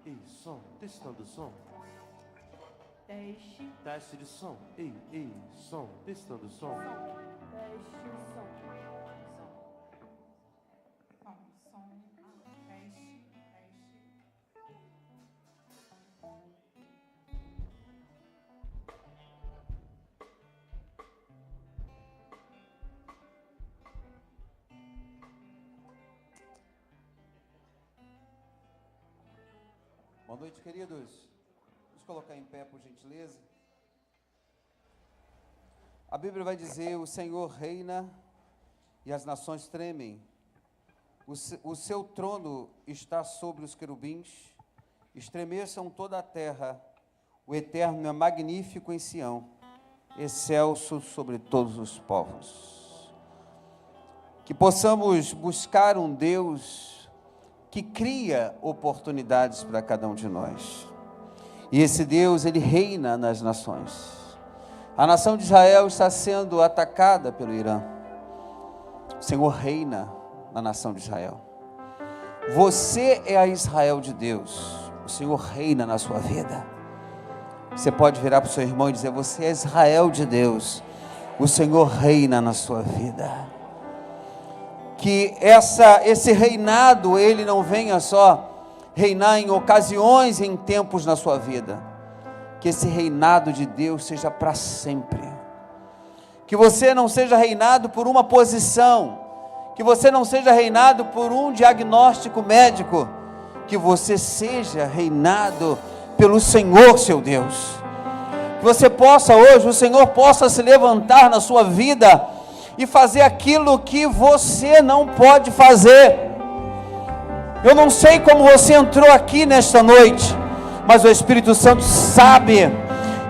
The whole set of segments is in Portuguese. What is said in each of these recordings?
Ei, som, testando o som. Teste. Teste de som. Ei, som, testando o som. Teste, som. Bom, som. Teste, teste. Boa noite, queridos. Vamos colocar em pé, por gentileza. A Bíblia vai dizer: o Senhor reina e as nações tremem. O seu trono está sobre os querubins. Estremeçam toda a terra. O Eterno é magnífico em Sião, excelso sobre todos os povos. Que possamos buscar um Deus que cria oportunidades para cada um de nós. E esse Deus, Ele reina nas nações. A nação de Israel está sendo atacada pelo Irã. O Senhor reina na nação de Israel. Você é a Israel de Deus. O Senhor reina na sua vida. Você pode virar para o seu irmão e dizer: você é Israel de Deus. O Senhor reina na sua vida. Que esse reinado, ele não venha só reinar em ocasiões e em tempos na sua vida. Que esse reinado de Deus seja para sempre. Que você não seja reinado por uma posição. Que você não seja reinado por um diagnóstico médico. Que você seja reinado pelo Senhor, seu Deus. Que você possa hoje, o Senhor possa se levantar na sua vida e fazer aquilo que você não pode fazer. Eu não sei como você entrou aqui nesta noite, mas o Espírito Santo sabe.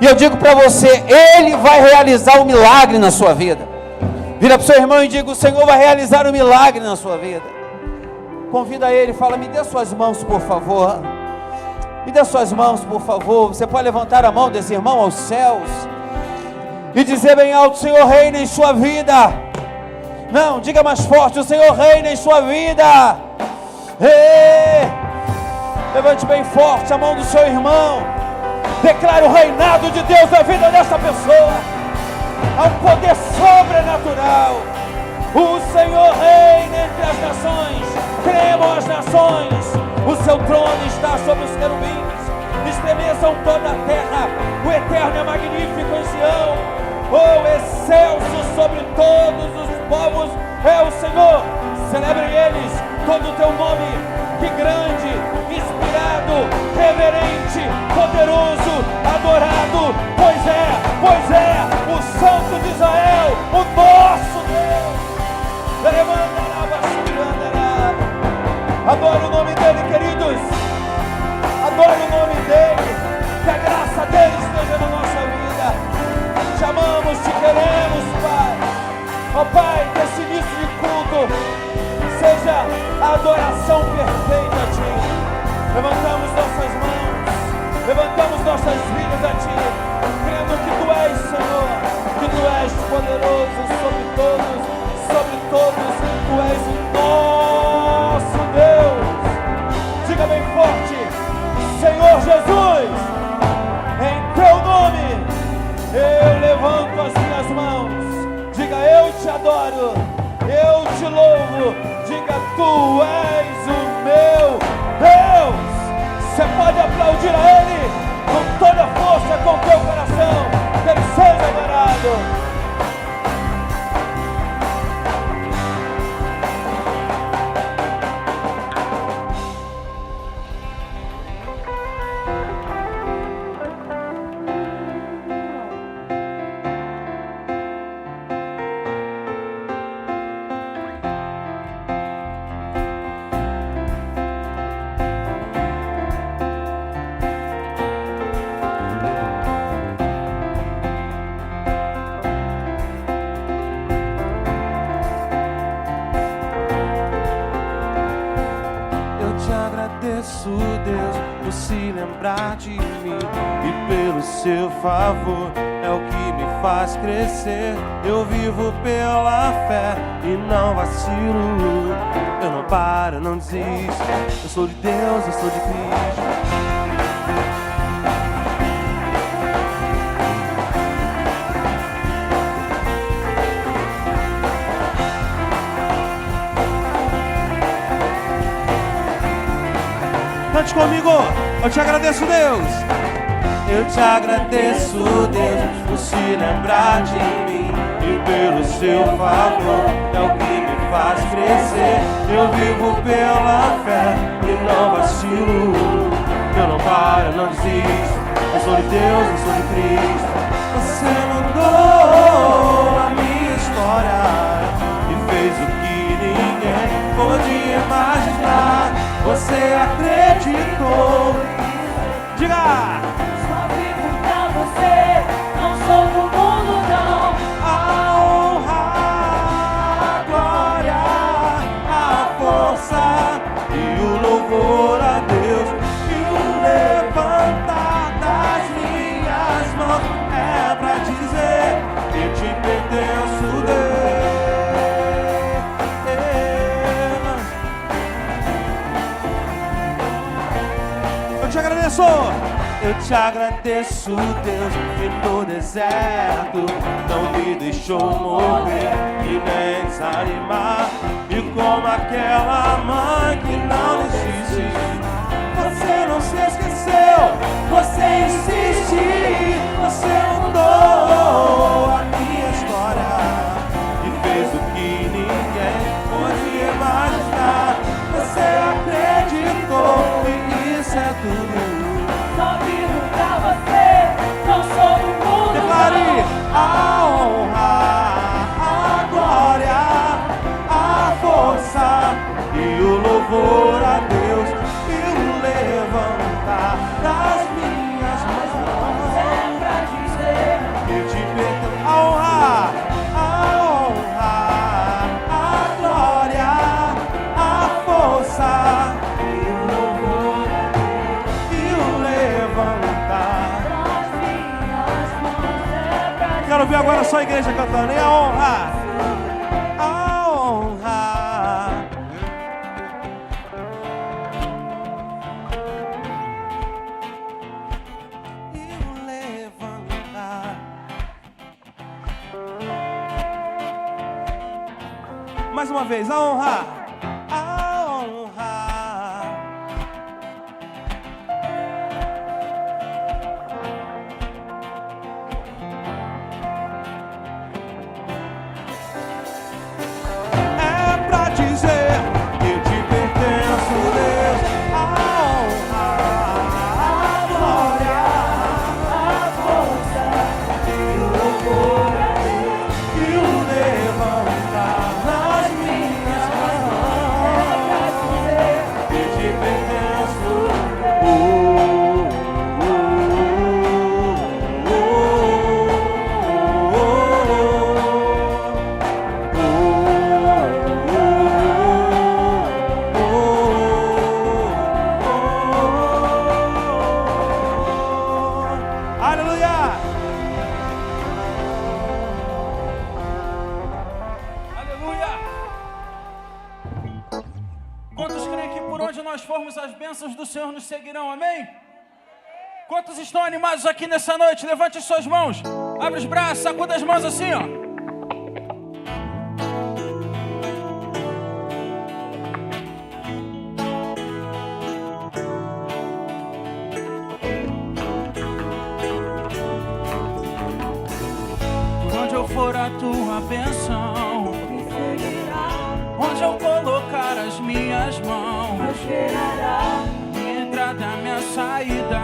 E eu digo para você, Ele vai realizar um milagre na sua vida. Vira para o seu irmão e diga: o Senhor vai realizar um milagre na sua vida. Convida ele, fala: me dê suas mãos, por favor. Me dê suas mãos, por favor. Você pode levantar a mão desse irmão aos céus e dizer bem alto: o Senhor reina em sua vida. Não, diga mais forte: o Senhor reina em sua vida. Ei! Levante bem forte a mão do seu irmão. Declare o reinado de Deus na vida dessa pessoa. Há um poder sobrenatural. O Senhor reina entre as nações. Tremam as nações. O seu trono está sobre os querubins. Estremeçam toda a terra. O Eterno é magnífico em Sião. Oh, excelso sobre todos os povos é o Senhor. Celebrem eles todo o teu nome. Que grande, inspirado, reverente, poderoso, adorado. Pois é, o Santo de Israel, o nosso Deus. Adore o nome dele, queridos. Adore o nome dele. Que a graça dele esteja na nossa vida. Te amamos, te queremos, Pai. Ó Pai, que esse início de culto seja a adoração perfeita a Ti. Levantamos nossas mãos, levantamos nossas vidas a Ti, crendo que Tu és, Senhor, que Tu és poderoso sobre todos, Tu és o nosso Deus. Diga bem forte: Senhor Jesus, em Teu nome, eu levanto as minhas mãos. Diga: eu Te adoro, eu Te louvo. Diga: Tu és o meu Deus. Você pode aplaudir a Ele com toda a força, com teu coração. Que Ele seja adorado. Deus, por se lembrar de mim e pelo seu favor é o que me faz crescer. Eu vivo pela fé e não vacilo. Eu não paro, não desisto. Eu sou de Deus, eu sou de Cristo. Cante comigo, eu te agradeço, Deus. Eu te agradeço, Deus, por se lembrar de mim e pelo seu favor é o que me faz crescer. Eu vivo pela fé e não vacilo. eu não paro, eu não desisto. Eu sou de Deus, eu sou de Cristo. Você mudou a minha história e fez o que ninguém podia imaginar. Você acreditou. Diga! Só vivo pra você, não sou do mundo não. A honra, a glória, a força e o louvor a Deus e o levantar das minhas mãos é pra dizer que te pertenço, Deus. Eu te agradeço. Eu te agradeço, Deus, que no deserto não me deixou morrer e nem desanimar. E como aquela mãe que não desiste, você não se esqueceu, você insiste. Você mudou a minha história e fez o que ninguém podia imaginar. Você acreditou e isso é tudo. Só vivo pra você, não sou do mundo Declare não. a honra, a glória, a força e o louvor a Deus e o levantar das minhas mãos É pra dizer que te pertence. A honra, a glória, a força e o louvor a Deus e o levantar. das minhas mãos. É pra dizer Quero ouvir agora só a igreja cantando. E a honra, a honra. E o levantar. Mais uma vez, a honra, a honra. É pra dizer que te pertenço, Deus. A honra, a glória, a força e o louvor a Deus e o levantar das minhas mãos. Que te pertenço. Aleluia! Aleluia! Quantos creem que por onde nós formos as bênçãos do Senhor nos seguirão, amém? Quantos estão animados aqui nessa noite? Levante as suas mãos, abre os braços, sacuda as mãos assim, ó. Por onde eu for a tua bênção, me seguirá, onde eu colocar as minhas mãos, prosperará, minha entrada, minha saída,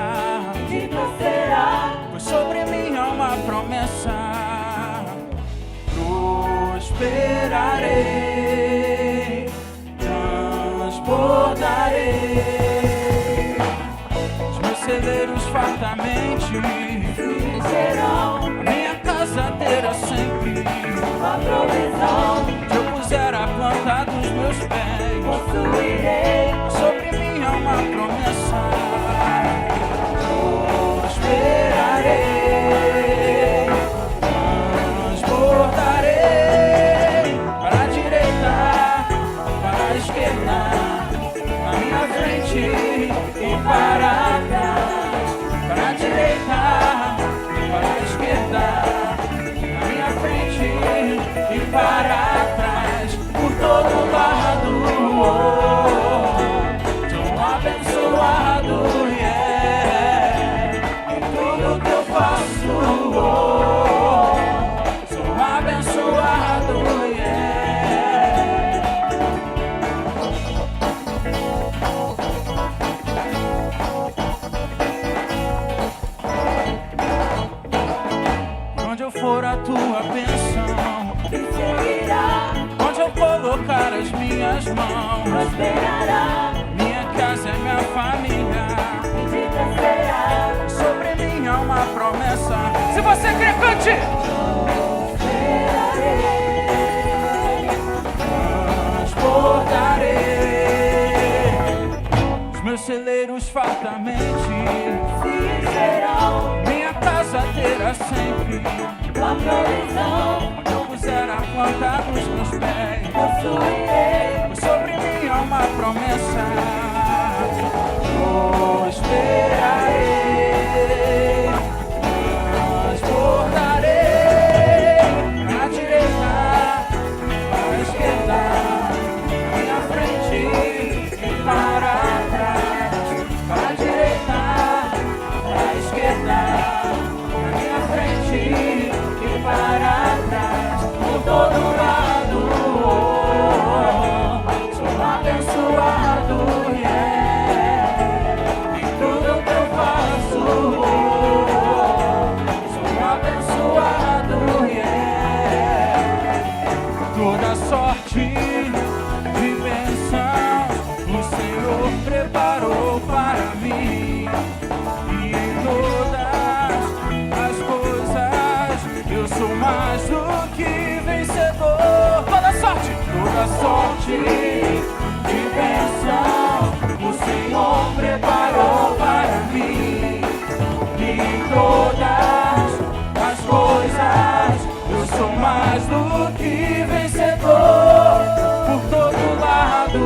de será. pois sobre mim há uma promessa: prosperarei, transbordarei, os meus celeiros fartamente Serão minha casa terá sempre a provisão, onde eu puser a planta dos meus pés. possuirei, Sobre mim há uma promessa: prosperarei, transbordarei, para a direita, para a esquerda, na minha frente e para trás, para a direita, para a esquerda, na minha frente e para trás, por todo lado. Tão abençoado, em tudo que eu faço, sou abençoado, mãos. prosperará. Minha casa é minha família. Bendita será. Sobre mim há uma promessa. Se você crê, cante. Transportarei os meus celeiros fartamente. Se encherão. Minha casa terá sempre Tua provisão. onde eu puser a planta dos meus pés. Possuirei. Pois sobre mim há uma promessa. Prosperarei, transportarei à direita, à esquerda, à minha frente e para trás. À direita, à esquerda, à minha frente e para trás. Por todo lado, sou abençoado, yeah. Em tudo que eu faço, sou abençoado, yeah. Toda sorte de bênçãos o Senhor preparou para mim. E em todas as coisas eu sou mais do que vencedor. Toda sorte de bênçãos o Senhor preparou para mim. E em todas as coisas eu sou mais do que vencedor. Por todo lado,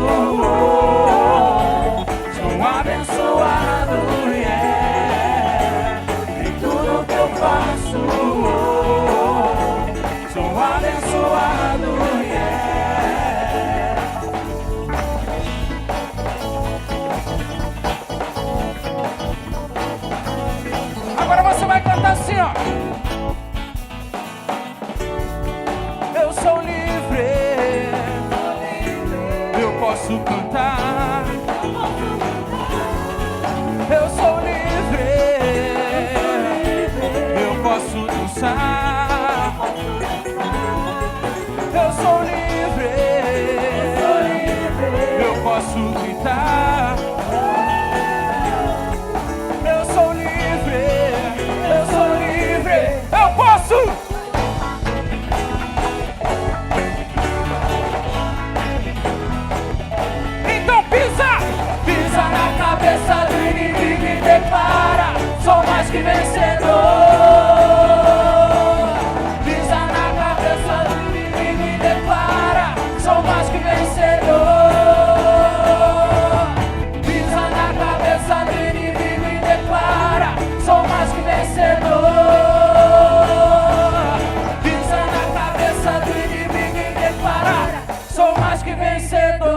sou abençoado, yeah. Em tudo que eu faço, sou abençoado, yeah. Agora você vai cantar assim, ó. Eu sou livre, eu posso cantar. Eu sou livre, eu posso dançar. Eu sou livre, eu posso gritar. Eu sou livre, eu posso. Então pisa na cabeça do inimigo e declara: sou mais que vencedor. Pisa na cabeça do inimigo e declara: sou mais que vencedor. Pisa na cabeça do inimigo e declara: sou mais que vencedor. Pisa na cabeça do inimigo e declara: sou mais que vencedor.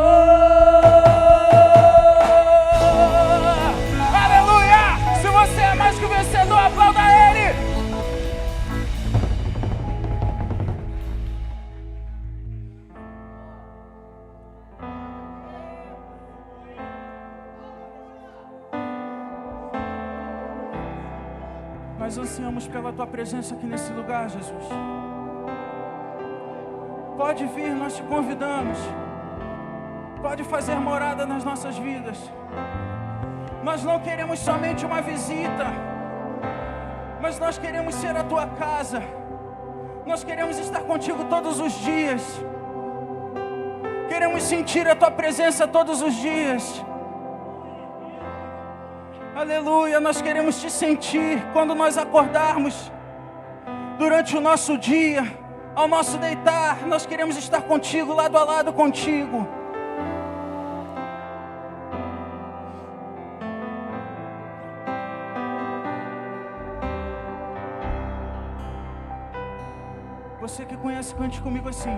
Aleluia! Se você é mais que vencedor, aplauda Ele! Nós ansiamos pela Tua presença aqui nesse lugar, Jesus. Pode vir, nós te convidamos. Pode fazer morada nas nossas vidas. Nós não queremos somente uma visita, mas nós queremos ser a Tua casa. Nós queremos estar contigo todos os dias. Queremos sentir a Tua presença todos os dias. Aleluia, nós queremos Te sentir quando nós acordarmos, durante o nosso dia, ao nosso deitar. Nós queremos estar contigo, lado a lado contigo. Você que conhece, cante comigo assim.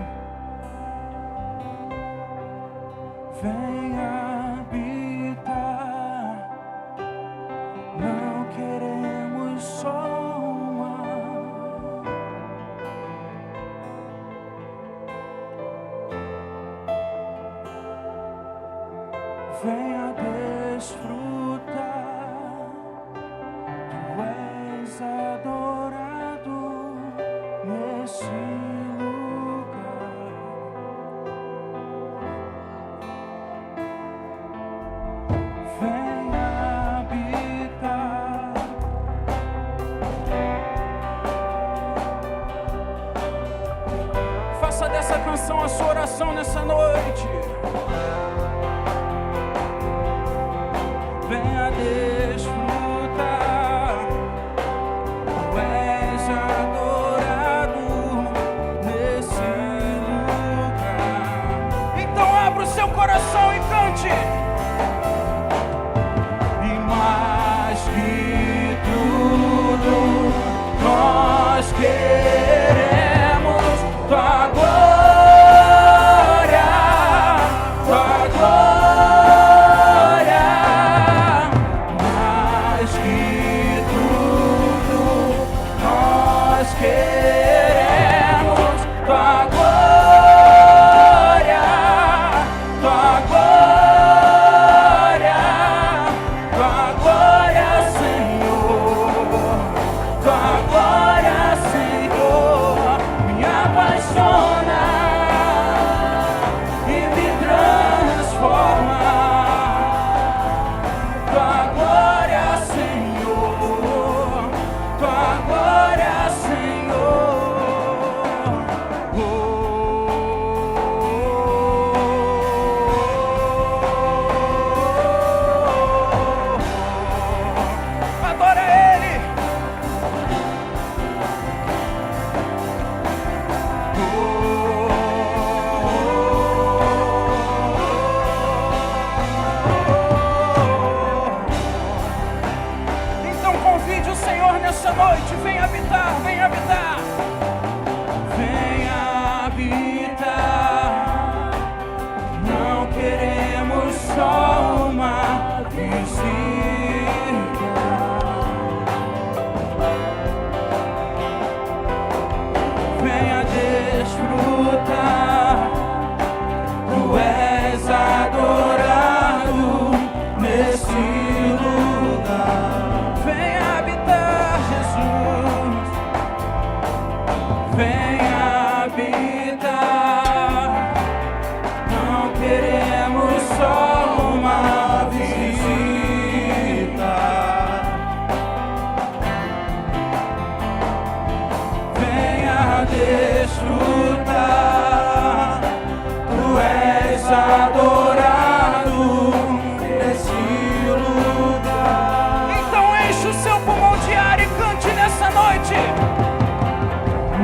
Venha habitar, não queremos só uma. Venha desfrutar, Tu és adorado nesse lugar. adorado nesse lugar. Então enche o seu pulmão de ar e cante nessa noite.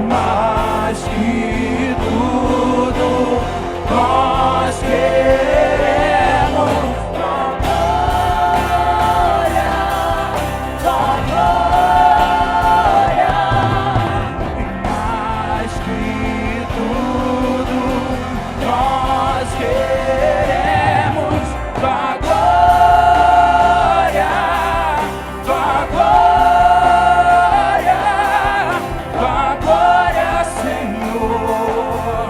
Mais que tudo, nós queremos tua glória, tua glória. Mais que tudo, nós queremos tua glória, tua glória, tua glória, Senhor,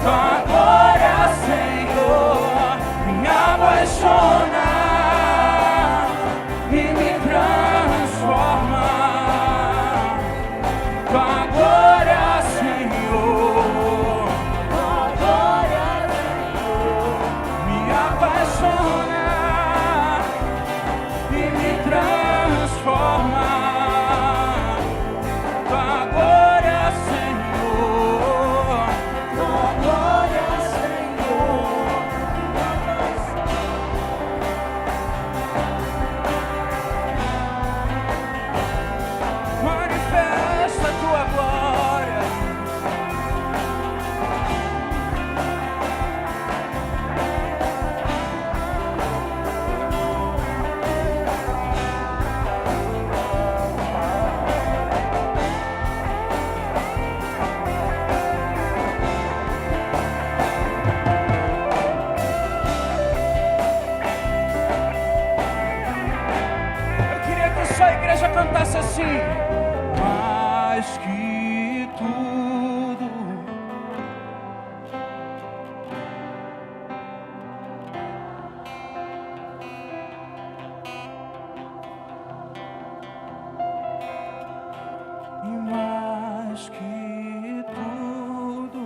tua glória, Senhor, me apaixona e me transforma. Tua glória, Senhor, Tua glória, Senhor, me apaixona e me transforma. Tua glória, Senhor, tua glória, Senhor. manifesta tua glória. Eu queria que só a igreja cantasse assim. Mais que tudo, e mais que tudo,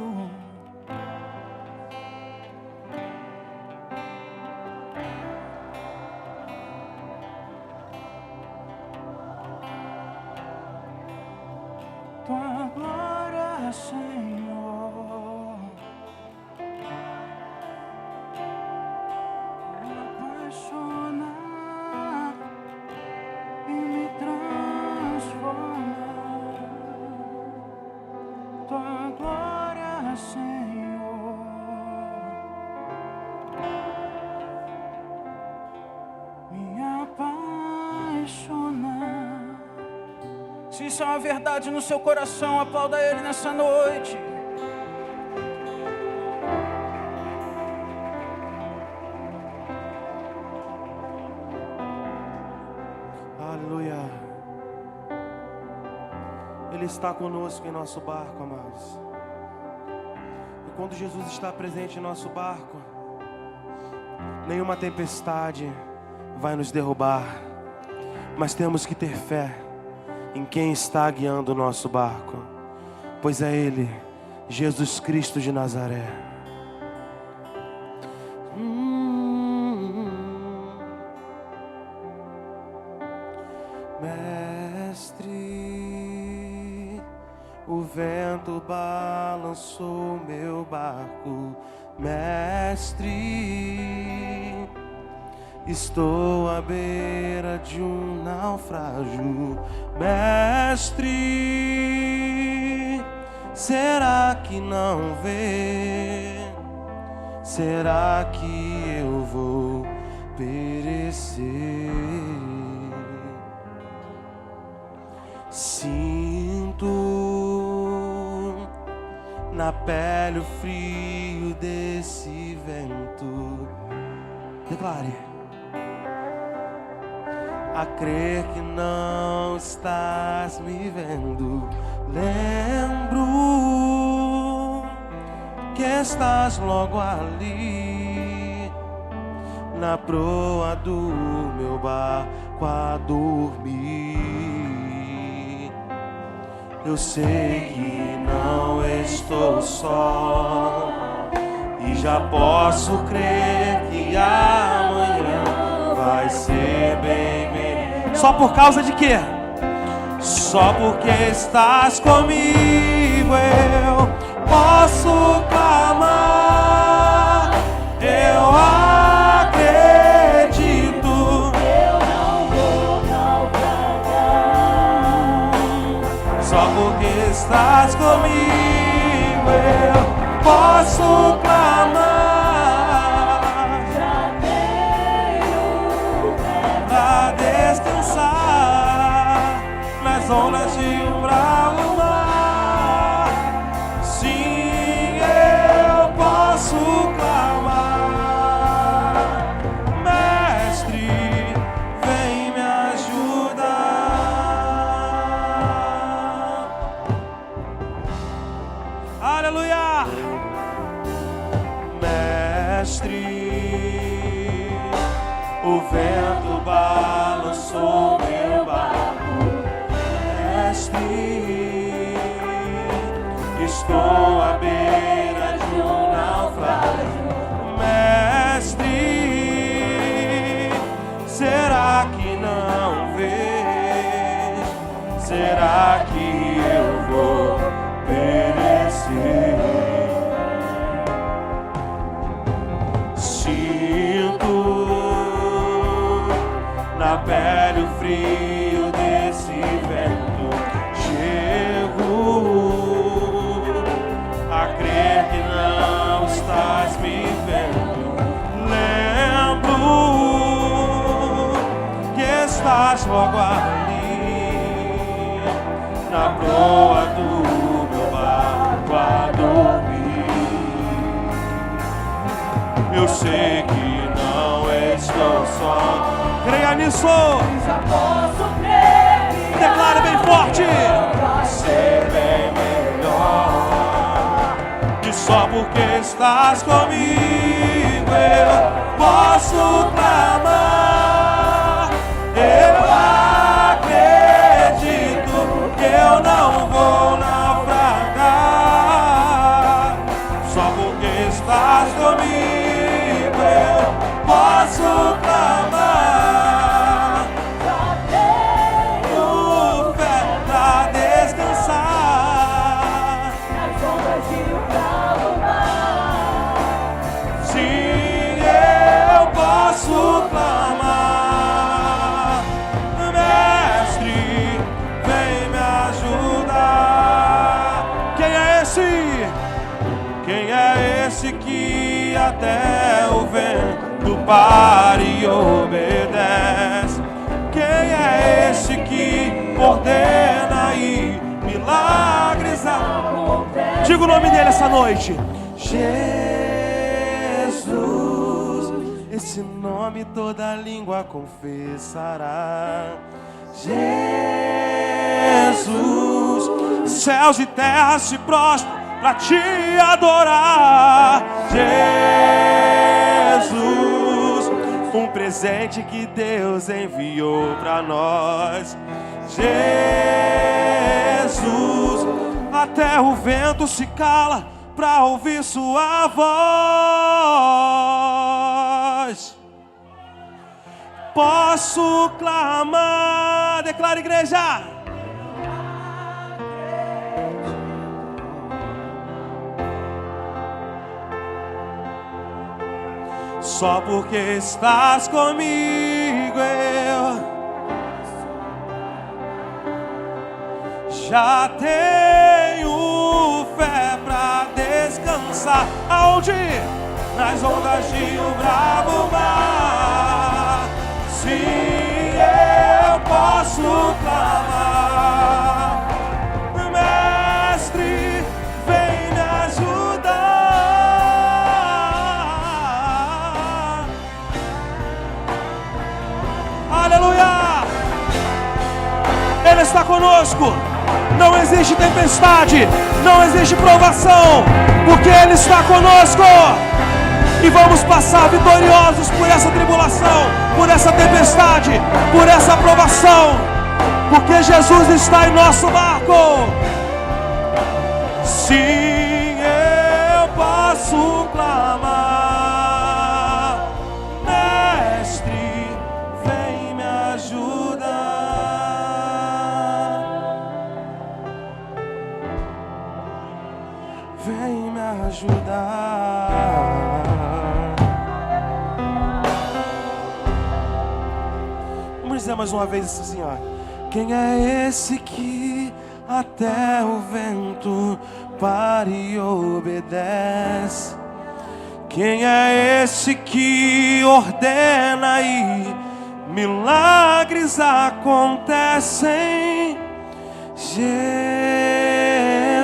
tua glória, Senhor, me apaixona e me transforma. Tua glória, Senhor, me apaixona. Se isso é uma verdade no seu coração, aplauda Ele nessa noite. Aleluia. Ele está conosco em nosso barco, amados. E quando Jesus está presente em nosso barco, nenhuma tempestade vai nos derrubar. Mas temos que ter fé em quem está guiando o nosso barco, pois é Ele, Jesus Cristo de Nazaré. Mestre, o vento balançou meu barco. Mestre, estou à beira de um naufrágio. Mestre, será que não vê? Será que eu vou perecer? Sinto na pele o frio desse vento. Declare. A crer que não estás me vendo. Lembro que estás logo ali, na proa do meu barco a dormir. Eu sei que não estou só, e já posso crer que amanhã vai ser bem melhor. Só por causa de quê? Só porque estás comigo eu posso clamar. posso clamar pra descansar nas ondas de um bravo mar. Sim, eu posso clamar. Mestre, vem me ajudar. Aleluia. Mestre, o vento balançou meu barco. Mestre, estou à beira de um naufrágio. Mestre, será que não vês? Será que eu vou perecer? Na pele o frio desse vento, chego a crer que não estás me vendo. Lembro que estás logo ali, na proa do meu barco a dormir. Eu sei que não estou só. Creia nisso. Já posso crer que Declare bem forte. vai Ser bem melhor. E só porque estás comigo eu posso clamar. Eu acredito que eu não vou naufragar. Só porque estás comigo eu posso clamar. Que até o vento para e obedece. Quem é esse que ordena e milagres acontecem? Diga o nome dele essa noite. Jesus, esse nome toda língua confessará. Jesus, céus e terras se prostram para te adorar. Jesus, um presente que Deus enviou para nós. Jesus, até o vento se cala para ouvir sua voz. Posso clamar, declara, igreja. Só porque estás comigo eu já tenho fé pra descansar. Aonde? Nas ondas de um bravo mar. Sim, eu posso clamar. Mestre, vem me ajudar. Aleluia! Ele está conosco. Não existe tempestade, não existe provação, porque Ele está conosco. E vamos passar vitoriosos por essa tribulação, por essa tempestade, por essa provação, porque Jesus está em nosso barco. Sim, eu posso clamar. Mestre, vem me ajudar. Vem me ajudar. Vamos dizer mais uma vez assim, ó. Quem é esse que até o vento para e obedece. Quem é esse que ordena e milagres acontecem?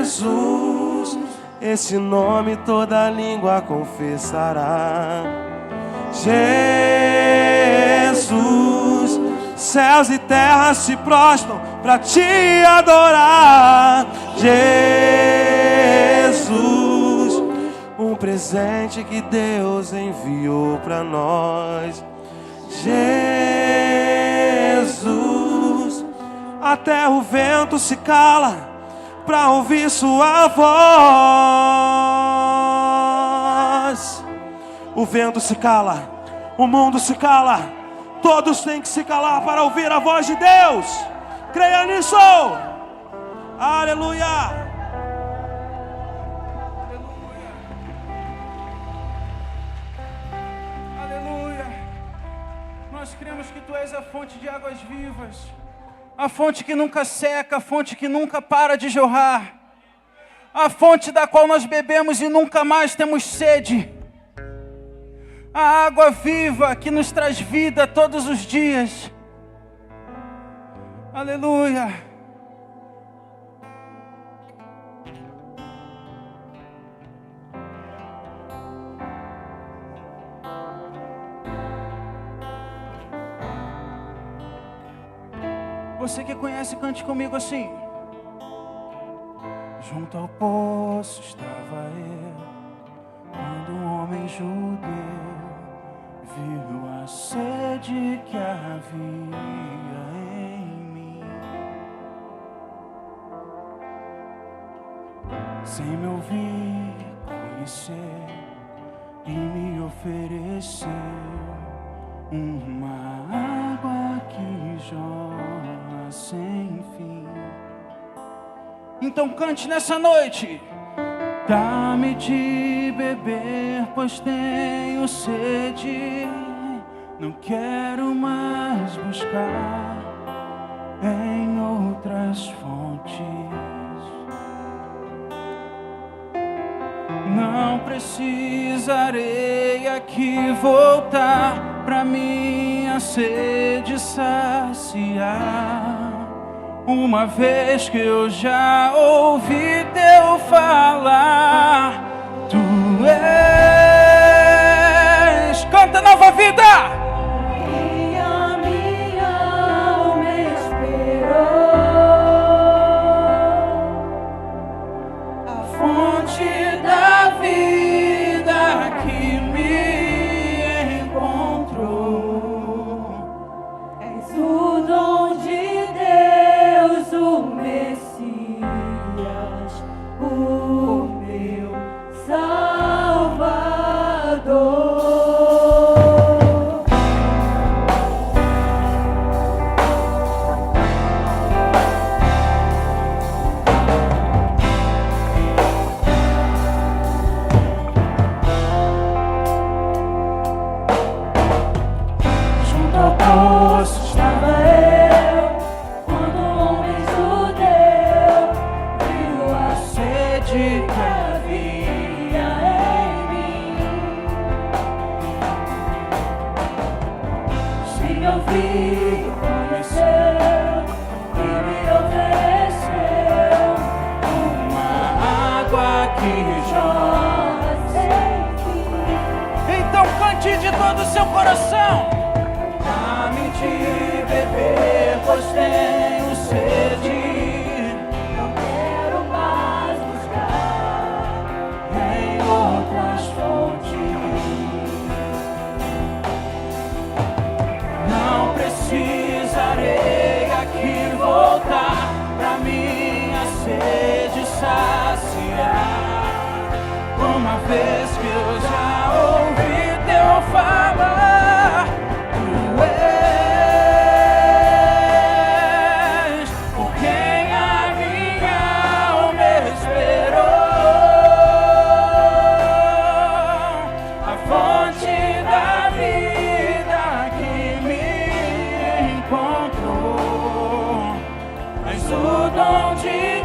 Jesus, esse nome toda língua confessará. Jesus, céus e terras se prostram para te adorar. Jesus, um presente que Deus enviou para nós. Jesus, até o vento se cala para ouvir sua voz. O vento se cala, o mundo se cala, todos têm que se calar para ouvir a voz de Deus. Creia nisso. Aleluia. Aleluia. Nós cremos que Tu és a fonte de águas vivas, a fonte que nunca seca, a fonte que nunca para de jorrar, a fonte da qual nós bebemos e nunca mais temos sede, a água viva que nos traz vida todos os dias. Aleluia. Você que conhece, cante comigo assim. Junto ao poço estava eu, quando um homem judeu viu a sede que havia em mim. Sem me ouvir, conhecer e me ofereceu uma água que jorra sem fim. Então cante nessa noite. Dá-me de beber, pois tenho sede. Não quero mais buscar em outras fontes. Não precisarei aqui voltar pra minha sede saciar, uma vez que eu já ouvi Teu falar. Tu és, canta Nova Vida. E a minha alma esperou a fonte da vida que me encontrou. És o dom de Deus, o Messias, o meu Salvador. Junto ao poço estava eu, quando um homem judeu viu a sede que havia em mim. Se me ouvir, conheceu e me ofereceu uma água que jorra sem fim. Então cante de todo o seu coração. Dá-me de beber, pois tenho sede. Não quero mais buscar Em outras fontes. Não precisarei aqui voltar pra minha sede saciar, uma vez que eu já ouvi Teu falar. Tu és por quem a minha alma esperou, a fonte da vida que me encontrou. És o dom de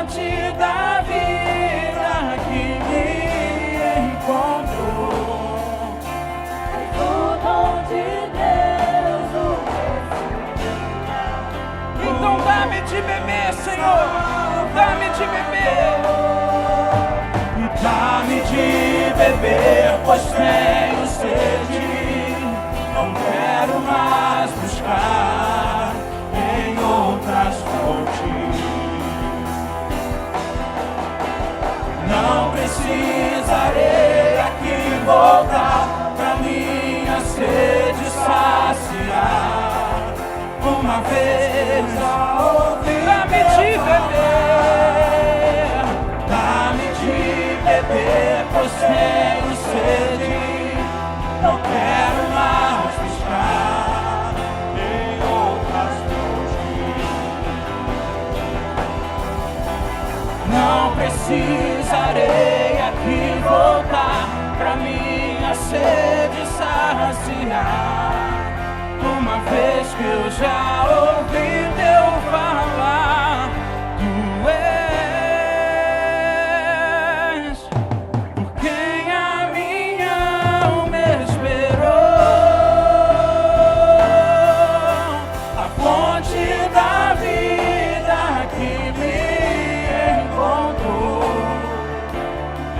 fonte da vida que me encontrou. O dom de Deus, Então dá-me de beber, Senhor, dá-me de beber. E dá-me de beber, pois tenho sede. Não quero mais buscar em outras fontes. Não precisarei aqui voltar pra minha sede saciar. Uma vez dá-me de beber, dá-me de beber, pois tenho sede. Não quero mais buscar em outras fontes. Não precisarei aqui voltar pra minha sede saciar. Uma vez que eu já ouvi teu falar, tu és por quem a minha alma esperou, a fonte da vida que me encontrou.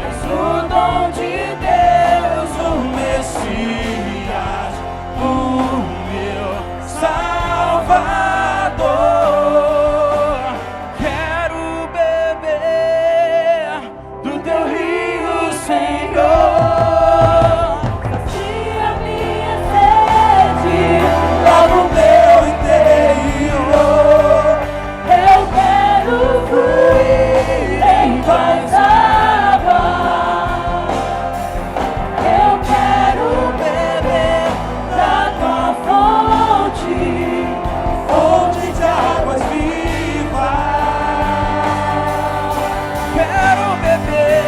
És o dom de Deus, o Messias, o meu Salvador. Quero beber do teu rio, Senhor. sacia minha sede, Logo o meu interior, eu quero fluir em tuas águas. Eu quero beber da tua fonte, fonte de águas vivas. Quero beber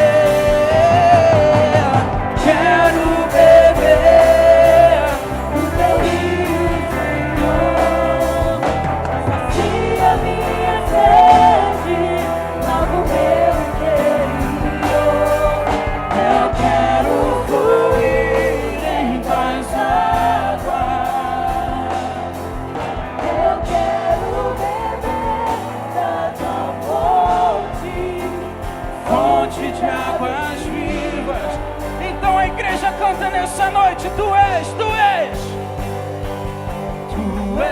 do teu rio, Senhor. Sacia minha sede, logo meu interior. Eu quero fluir em tuas águas. Eu quero beber da tua fonte, Fonte de águas vivas. Então a igreja canta nessa noite: Tu és, Tu és, Tu és.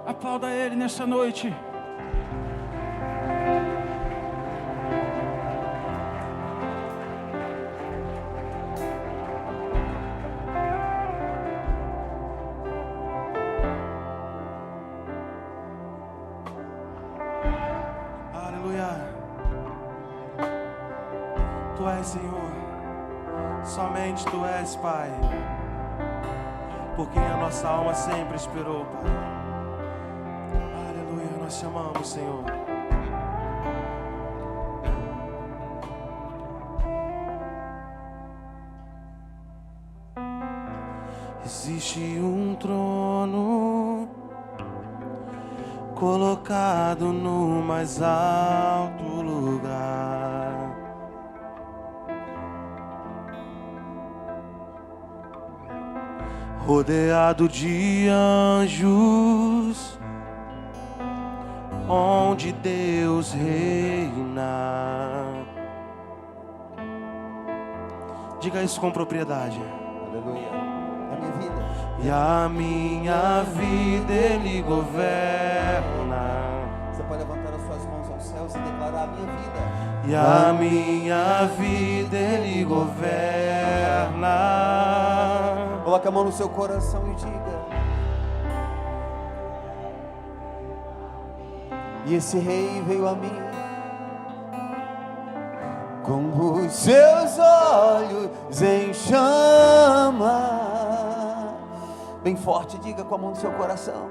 Aplauda Ele nessa noite. Aleluia. Tu és, Senhor. Somente Tu és, Pai. Por quem a nossa alma sempre esperou, Pai. Aleluia. Nós te amamos, Senhor. Existe um trono colocado no mais alto lugar. Rodeado de anjos, onde Deus reina. Diga isso com propriedade. Aleluia. A minha vida. E a minha vida Ele governa. Você pode levantar as suas mãos aos céus e declarar: a minha vida. E a minha vida Ele governa. Coloque a mão no seu coração e diga: e esse rei veio a mim com os seus olhos em chama. Bem forte, diga com a mão no seu coração.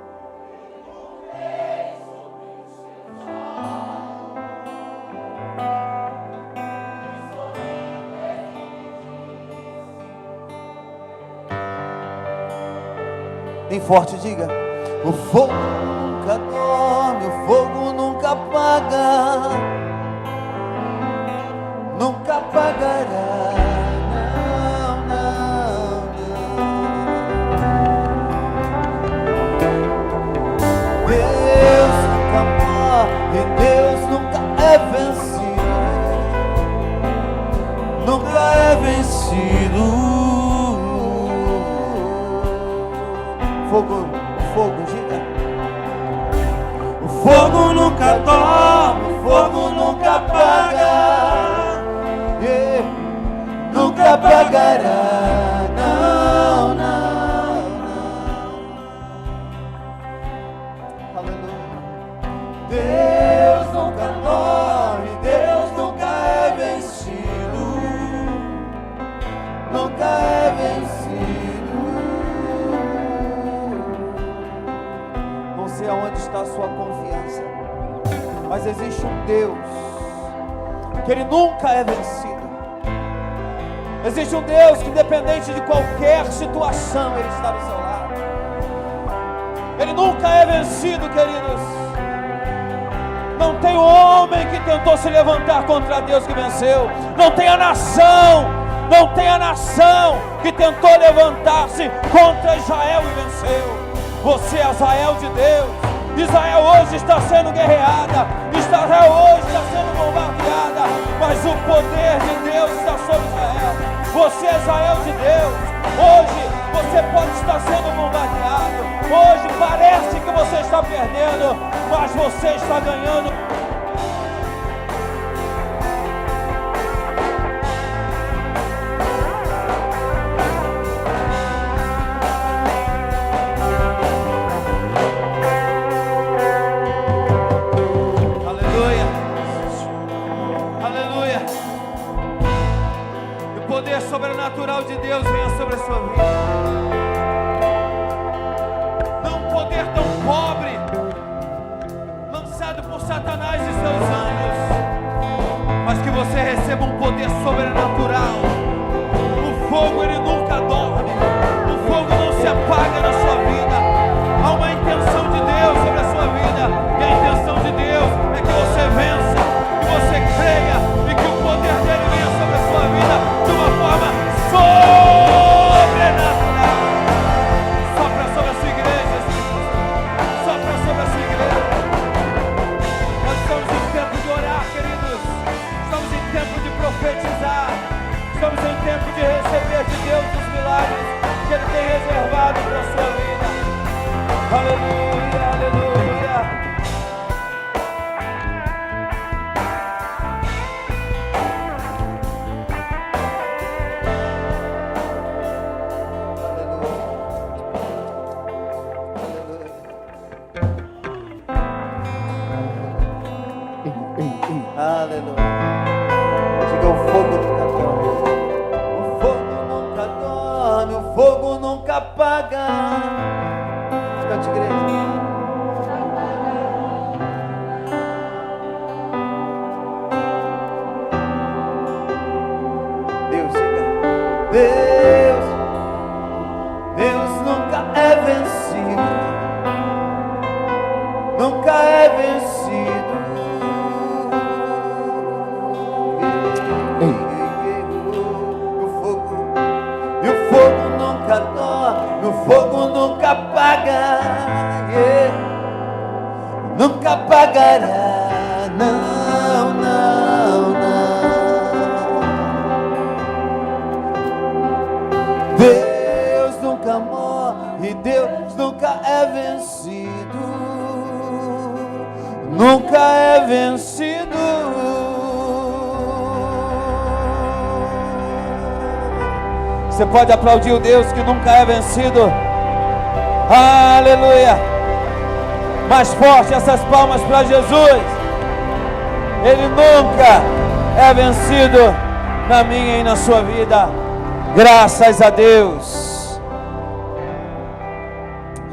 Bem forte, diga: o fogo nunca dorme, o fogo nunca apaga, nunca apagará. Não, não, não. Deus nunca morre, Deus nunca é vencido, nunca é vencido. Fogo, diga. O fogo nunca dorme, o fogo nunca apaga, nunca apagará. Não, não, não. Aleluia. Deus nunca morre, Deus nunca é vencido, nunca é vencido. Não sei aonde está a sua confiança, mas existe um Deus que Ele nunca é vencido. Existe um Deus que, independente de qualquer situação, Ele está do seu lado. Ele nunca é vencido, queridos. Não tem homem que tentou se levantar contra Deus que venceu. Não tem a nação que tentou levantar-se contra Israel e venceu. Você é Israel de Deus. Israel hoje está sendo guerreada, Israel hoje está sendo bombardeada, mas o poder de Deus está sobre Israel. Você é Israel de Deus. Hoje você pode estar sendo bombardeado, hoje parece que você está perdendo, mas você está ganhando. Sobrenatural de Deus venha sobre a sua vida. Não um poder tão pobre lançado por Satanás e seus anjos, mas que você receba um poder sobrenatural. O fogo ele nunca dorme, o fogo não se apaga na sua vida. Há uma intenção de Deus sobre a sua vida, e a intenção de Deus é que você vença, que você creia e que o poder dele venha sobre a sua vida de uma forma sobrenatural. Sopra sobre a sua igreja, sopra sobre a sua igreja. Nós estamos em tempo de orar, queridos. Estamos em tempo de profetizar. Estamos em tempo de receber de Deus os milagres que Ele tem reservado para a sua vida. Aleluia, aleluia. Aleluia. Diga: o fogo nunca dorme, o fogo nunca dorme, o fogo nunca apaga. Cante, igreja. Deus, diga: Deus nunca é vencido, nunca é vencido. O fogo nunca apaga, nunca apagará. Não, não, não. Você pode aplaudir o Deus que nunca é vencido. Aleluia. Mais forte essas palmas para Jesus. Ele nunca é vencido na minha e na sua vida. Graças a Deus.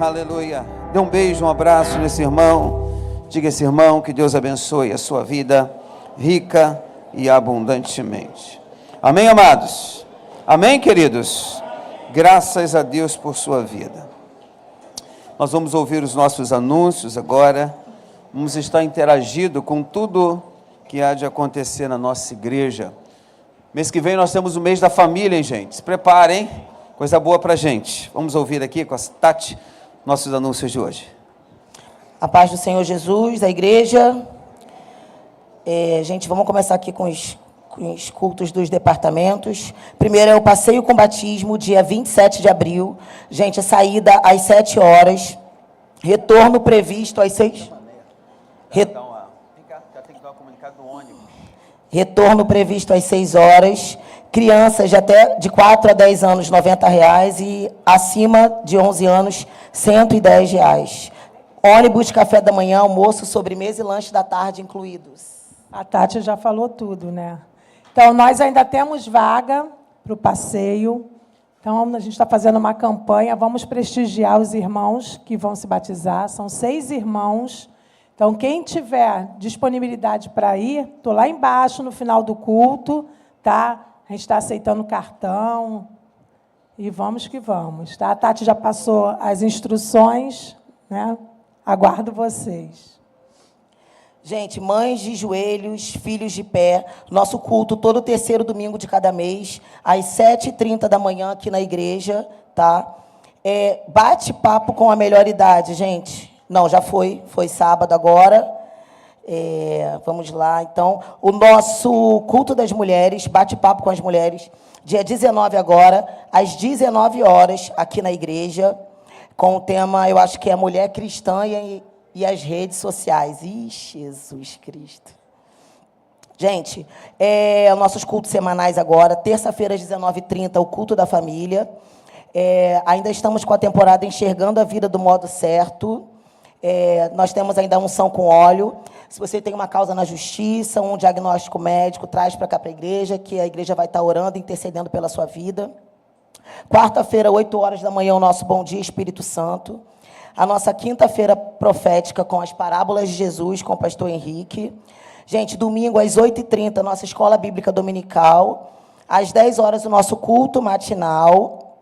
Aleluia. Dê um beijo, um abraço nesse irmão. Diga a esse irmão que Deus abençoe a sua vida rica e abundantemente. Amém, amados? Amém, queridos? Graças a Deus por sua vida. Nós vamos ouvir os nossos anúncios agora. Vamos estar interagindo com tudo que há de acontecer na nossa igreja. Mês que vem nós temos o mês da família, hein, gente? Se preparem, coisa boa pra gente. Vamos ouvir aqui com a Tati nossos anúncios de hoje. A paz do Senhor Jesus, a igreja. Gente, vamos começar aqui com os cultos dos departamentos. Primeiro é o passeio com batismo, dia 27 de abril. Gente, a saída às 7 horas. Retorno previsto às 6. Retorno previsto às 6 horas. Crianças de 4 a 10 anos, R$90. E acima de 11 anos, R$110. Ônibus, café da manhã, almoço, sobremesa e lanche da tarde incluídos. A Tati já falou tudo, né? Então, nós ainda temos vaga para o passeio. Então, a gente está fazendo uma campanha. Vamos prestigiar os irmãos que vão se batizar. São 6 irmãos. Então, quem tiver disponibilidade para ir, estou lá embaixo no final do culto, tá? A gente está aceitando cartão. E vamos que vamos, tá? A Tati já passou as instruções, né? Aguardo vocês. Gente, mães de joelhos, filhos de pé, nosso culto todo terceiro domingo de cada mês, às 7h30 da manhã aqui na igreja, tá? Bate-papo com a melhor idade, gente. Não, já foi sábado agora. Vamos lá, então. O nosso culto das mulheres, bate-papo com as mulheres, dia 19 agora, às 19 horas, aqui na igreja, com o tema, eu acho que é Mulher Cristã e as redes sociais. Ih, Jesus Cristo. Gente, nossos cultos semanais agora, terça-feira às 19h30, o culto da família. Ainda estamos com a temporada Enxergando a Vida do Modo Certo. Nós temos ainda a unção com óleo. Se você tem uma causa na justiça, um diagnóstico médico, traz para cá para a igreja, que a igreja vai estar orando, intercedendo pela sua vida. Quarta-feira, 8 horas da manhã, o nosso Bom Dia Espírito Santo. A nossa quinta-feira profética com as parábolas de Jesus, com o pastor Henrique. Gente, domingo, às 8h30, nossa escola bíblica dominical. Às 10 horas, o nosso culto matinal.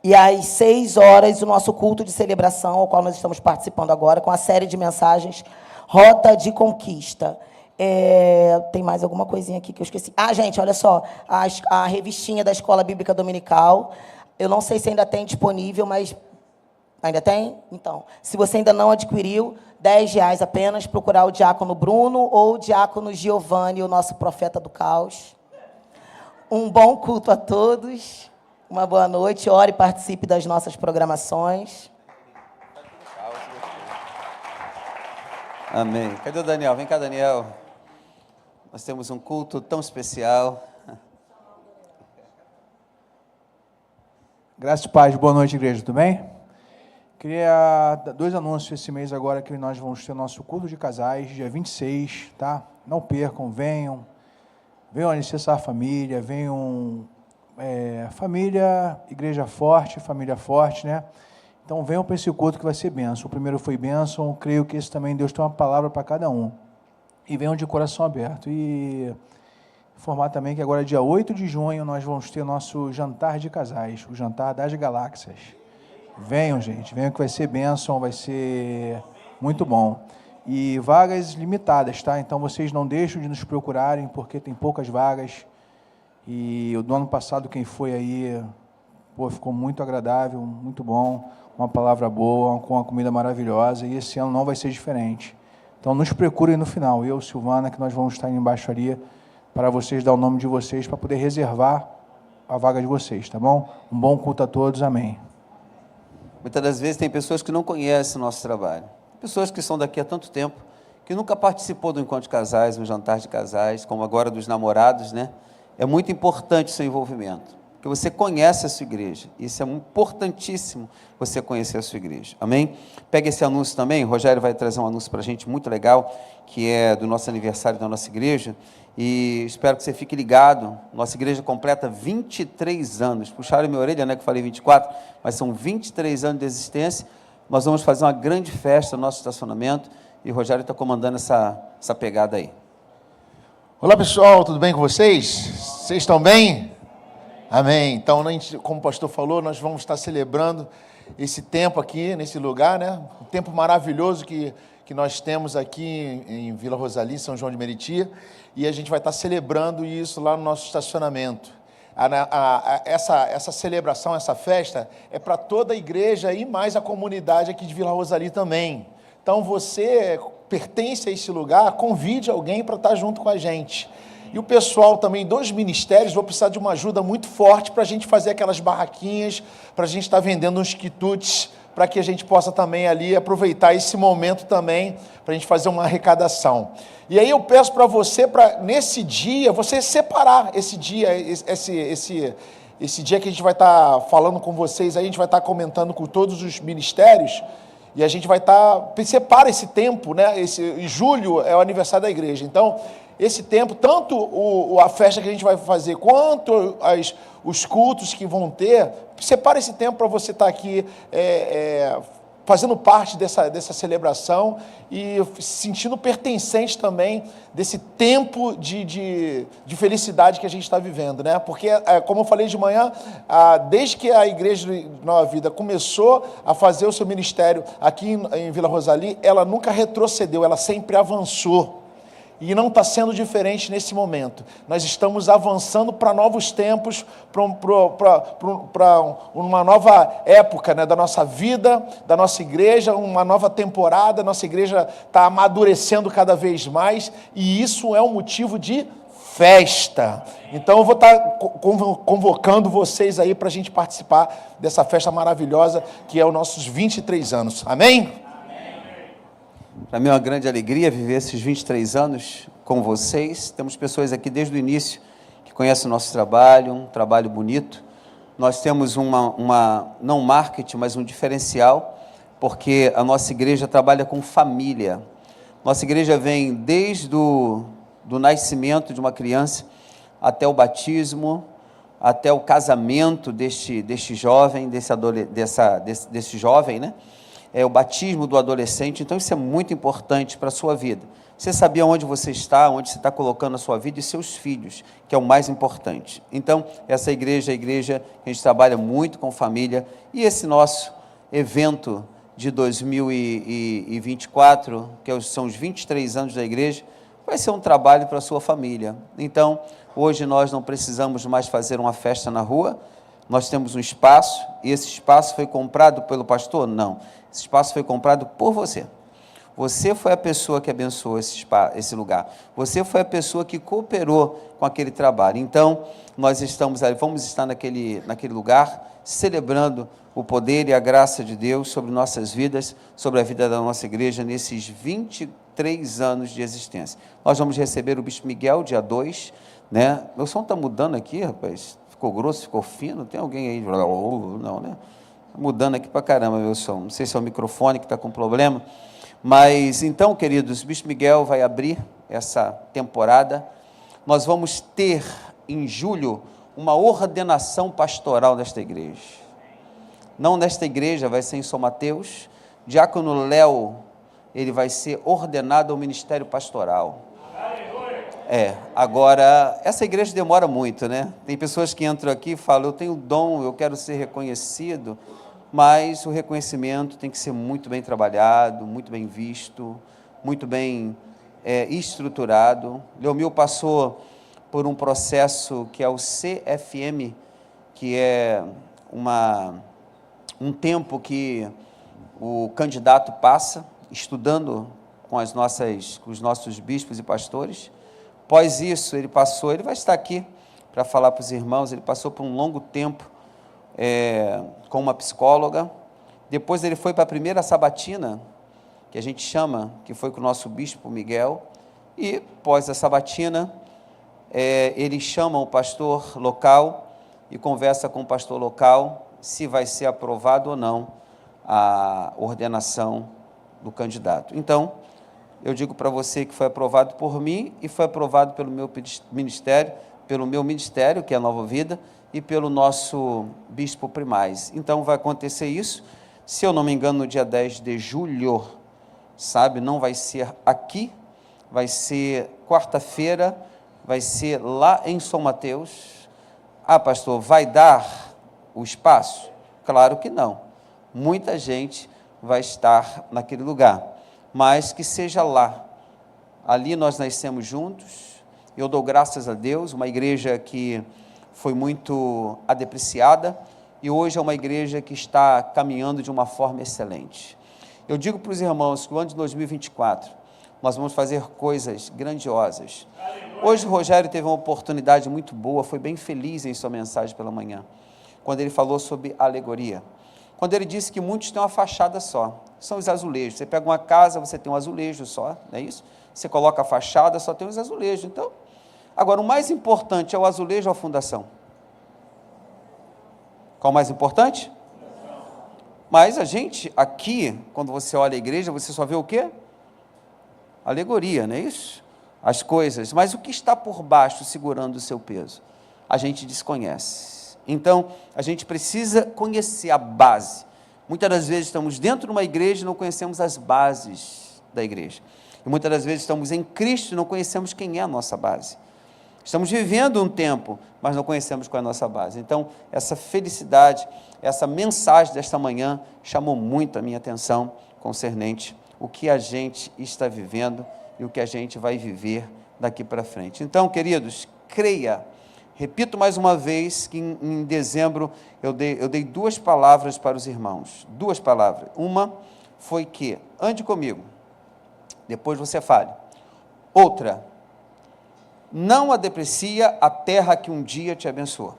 E às 6 horas, o nosso culto de celebração, ao qual nós estamos participando agora, com a série de mensagens Rota de Conquista. Tem mais alguma coisinha aqui que eu esqueci. Gente, olha só, a revistinha da Escola Bíblica Dominical. Eu não sei se ainda tem disponível, mas... Ainda tem? Então, se você ainda não adquiriu, R$10 apenas, procurar o diácono Bruno ou o diácono Giovanni, o nosso profeta do caos. Um bom culto a todos. Uma boa noite, ore e participe das nossas programações. Amém. Cadê o Daniel? Vem cá, Daniel. Nós temos um culto tão especial. Graças e paz, boa noite, igreja, tudo bem? Queria dar 2 anúncios esse mês agora, que nós vamos ter nosso culto de casais, dia 26, tá? Não percam, venham alicerçar a família, venham... família, igreja forte, família forte, né? Então venham para esse culto que vai ser bênção. O primeiro foi bênção, creio que esse também Deus tem uma palavra para cada um. E venham de coração aberto. E informar também que agora, dia 8 de junho, nós vamos ter nosso jantar de casais, o jantar das galáxias. Venham, gente, venham que vai ser bênção, vai ser muito bom. E vagas limitadas, tá? Então vocês não deixem de nos procurarem, porque tem poucas vagas. E o do ano passado, quem foi aí, ficou muito agradável, muito bom, uma palavra boa, com uma comida maravilhosa, e esse ano não vai ser diferente. Então, nos procurem no final, eu, Silvana, que nós vamos estar embaixo ali, para vocês dar o nome de vocês, para poder reservar a vaga de vocês, tá bom? Um bom culto a todos, amém. Muitas das vezes tem pessoas que não conhecem o nosso trabalho, pessoas que estão daqui há tanto tempo, que nunca participou do encontro de casais, no jantar de casais, como agora dos namorados, né? É muito importante o seu envolvimento. que você conhece a sua igreja. Isso é importantíssimo, você conhecer a sua igreja. Amém? Pega esse anúncio também, o Rogério vai trazer um anúncio para a gente muito legal, que é do nosso aniversário da nossa igreja, e espero que você fique ligado. Nossa igreja completa 23 anos. Puxaram minha orelha, né, que eu falei 24, mas são 23 anos de existência. Nós vamos fazer uma grande festa no nosso estacionamento, e o Rogério está comandando essa pegada aí. Olá pessoal, tudo bem com vocês? Vocês estão bem? Amém. Então, como o pastor falou, nós vamos estar celebrando esse tempo aqui, nesse lugar, né? Um tempo maravilhoso que nós temos aqui em Vila Rosali, São João de Meriti, e a gente vai estar celebrando isso lá no nosso estacionamento. Essa celebração, essa festa, é para toda a igreja e mais a comunidade aqui de Vila Rosali também. Então, você pertence a esse lugar, convide alguém para estar junto com a gente. E o pessoal também dos ministérios vão precisar de uma ajuda muito forte para a gente fazer aquelas barraquinhas, para a gente estar vendendo uns quitutes, para que a gente possa também ali aproveitar esse momento também, para a gente fazer uma arrecadação. E aí eu peço para você, nesse dia, você separar esse dia, esse dia que a gente vai estar falando com vocês, aí a gente vai estar comentando com todos os ministérios, e a gente vai estar, separa esse tempo, né? Em julho é o aniversário da igreja, então esse tempo, tanto a festa que a gente vai fazer, quanto os cultos que vão ter, separa esse tempo para você estar aqui fazendo parte dessa celebração e se sentindo pertencente também desse tempo de felicidade que a gente está vivendo, né? Porque, como eu falei de manhã, desde que a Igreja Nova Vida começou a fazer o seu ministério aqui em Vila Rosali, ela nunca retrocedeu, ela sempre avançou. E não está sendo diferente nesse momento. Nós estamos avançando para novos tempos, para uma nova época, né, da nossa vida, da nossa igreja, uma nova temporada. Nossa igreja está amadurecendo cada vez mais, e isso é um motivo de festa. Então eu vou estar convocando vocês aí para a gente participar dessa festa maravilhosa, que é os nossos 23 anos. Amém? Para mim é uma grande alegria viver esses 23 anos com vocês. Temos pessoas aqui desde o início que conhecem o nosso trabalho, um trabalho bonito. Nós temos não marketing, mas um diferencial, porque a nossa igreja trabalha com família. Nossa igreja vem desde do nascimento de uma criança até o batismo, até o casamento deste jovem, desse jovem, né? O batismo do adolescente. Então isso é muito importante para a sua vida. Você sabia onde você está, onde você está colocando a sua vida e seus filhos, que é o mais importante. Então, essa igreja é a igreja que a gente trabalha muito com família, e esse nosso evento de 2024, que são os 23 anos da igreja, vai ser um trabalho para a sua família. Então, hoje nós não precisamos mais fazer uma festa na rua, nós temos um espaço, e esse espaço foi comprado pelo pastor? Não. Esse espaço foi comprado por você. Você foi a pessoa que abençoou esse lugar. Você foi a pessoa que cooperou com aquele trabalho. Então, nós vamos estar naquele lugar, celebrando o poder e a graça de Deus sobre nossas vidas, sobre a vida da nossa igreja, nesses 23 anos de existência. Nós vamos receber o Bispo Miguel, dia 2, né? Meu som está mudando aqui, rapaz. Ficou grosso, ficou fino? Tem alguém aí? Não, né? Mudando aqui para caramba, meu som. Não sei se é o microfone que está com problema. Mas, então, queridos, o Bispo Miguel vai abrir essa temporada. Nós vamos ter, em julho, uma ordenação pastoral desta igreja. Não nesta igreja, vai ser em São Mateus. Diácono Léo, ele vai ser ordenado ao ministério pastoral. Agora, essa igreja demora muito, né? Tem pessoas que entram aqui e falam, eu tenho dom, eu quero ser reconhecido, mas o reconhecimento tem que ser muito bem trabalhado, muito bem visto, muito bem estruturado. Leomil passou por um processo que é o CFM, que é um tempo que o candidato passa estudando com os nossos bispos e pastores. Após isso, ele vai estar aqui para falar para os irmãos, ele passou por um longo tempo com uma psicóloga. Depois ele foi para a primeira sabatina, que a gente chama, que foi com o nosso bispo Miguel, e após a sabatina, eles chamam o pastor local e conversa com o pastor local se vai ser aprovado ou não a ordenação do candidato. Então, eu digo para você que foi aprovado por mim e foi aprovado pelo meu ministério, que é a Nova Vida, e pelo nosso bispo primaz. Então, vai acontecer isso, se eu não me engano, no dia 10 de julho, sabe, não vai ser aqui, vai ser quarta-feira, vai ser lá em São Mateus. Ah, pastor, vai dar o espaço? Claro que não. Muita gente vai estar naquele lugar, mas que seja lá. Ali nós nascemos juntos, eu dou graças a Deus, uma igreja que foi muito depreciada, e hoje é uma igreja que está caminhando de uma forma excelente. Eu digo para os irmãos que o ano de 2024, nós vamos fazer coisas grandiosas. Hoje o Rogério teve uma oportunidade muito boa, foi bem feliz em sua mensagem pela manhã, quando ele falou sobre alegoria. Quando ele disse que muitos têm uma fachada só, são os azulejos. Você pega uma casa, você tem um azulejo só, não é isso? Você coloca a fachada, só tem os azulejos. Então, agora, o mais importante é o azulejo ou a fundação? Qual o mais importante? Mas a gente, aqui, quando você olha a igreja, você só vê o quê? Alegoria, não é isso? As coisas. Mas o que está por baixo segurando o seu peso? A gente desconhece. Então, a gente precisa conhecer a base. Muitas das vezes estamos dentro de uma igreja e não conhecemos as bases da igreja. E muitas das vezes estamos em Cristo e não conhecemos quem é a nossa base. Estamos vivendo um tempo, mas não conhecemos qual é a nossa base. Então, essa felicidade, essa mensagem desta manhã chamou muito a minha atenção concernente o que a gente está vivendo e o que a gente vai viver daqui para frente. Então, queridos, creia. Repito mais uma vez que em dezembro eu dei 2 palavras para os irmãos. 2 palavras. Uma foi que, ande comigo, depois você fale. Outra, não a deprecia a terra que um dia te abençoou.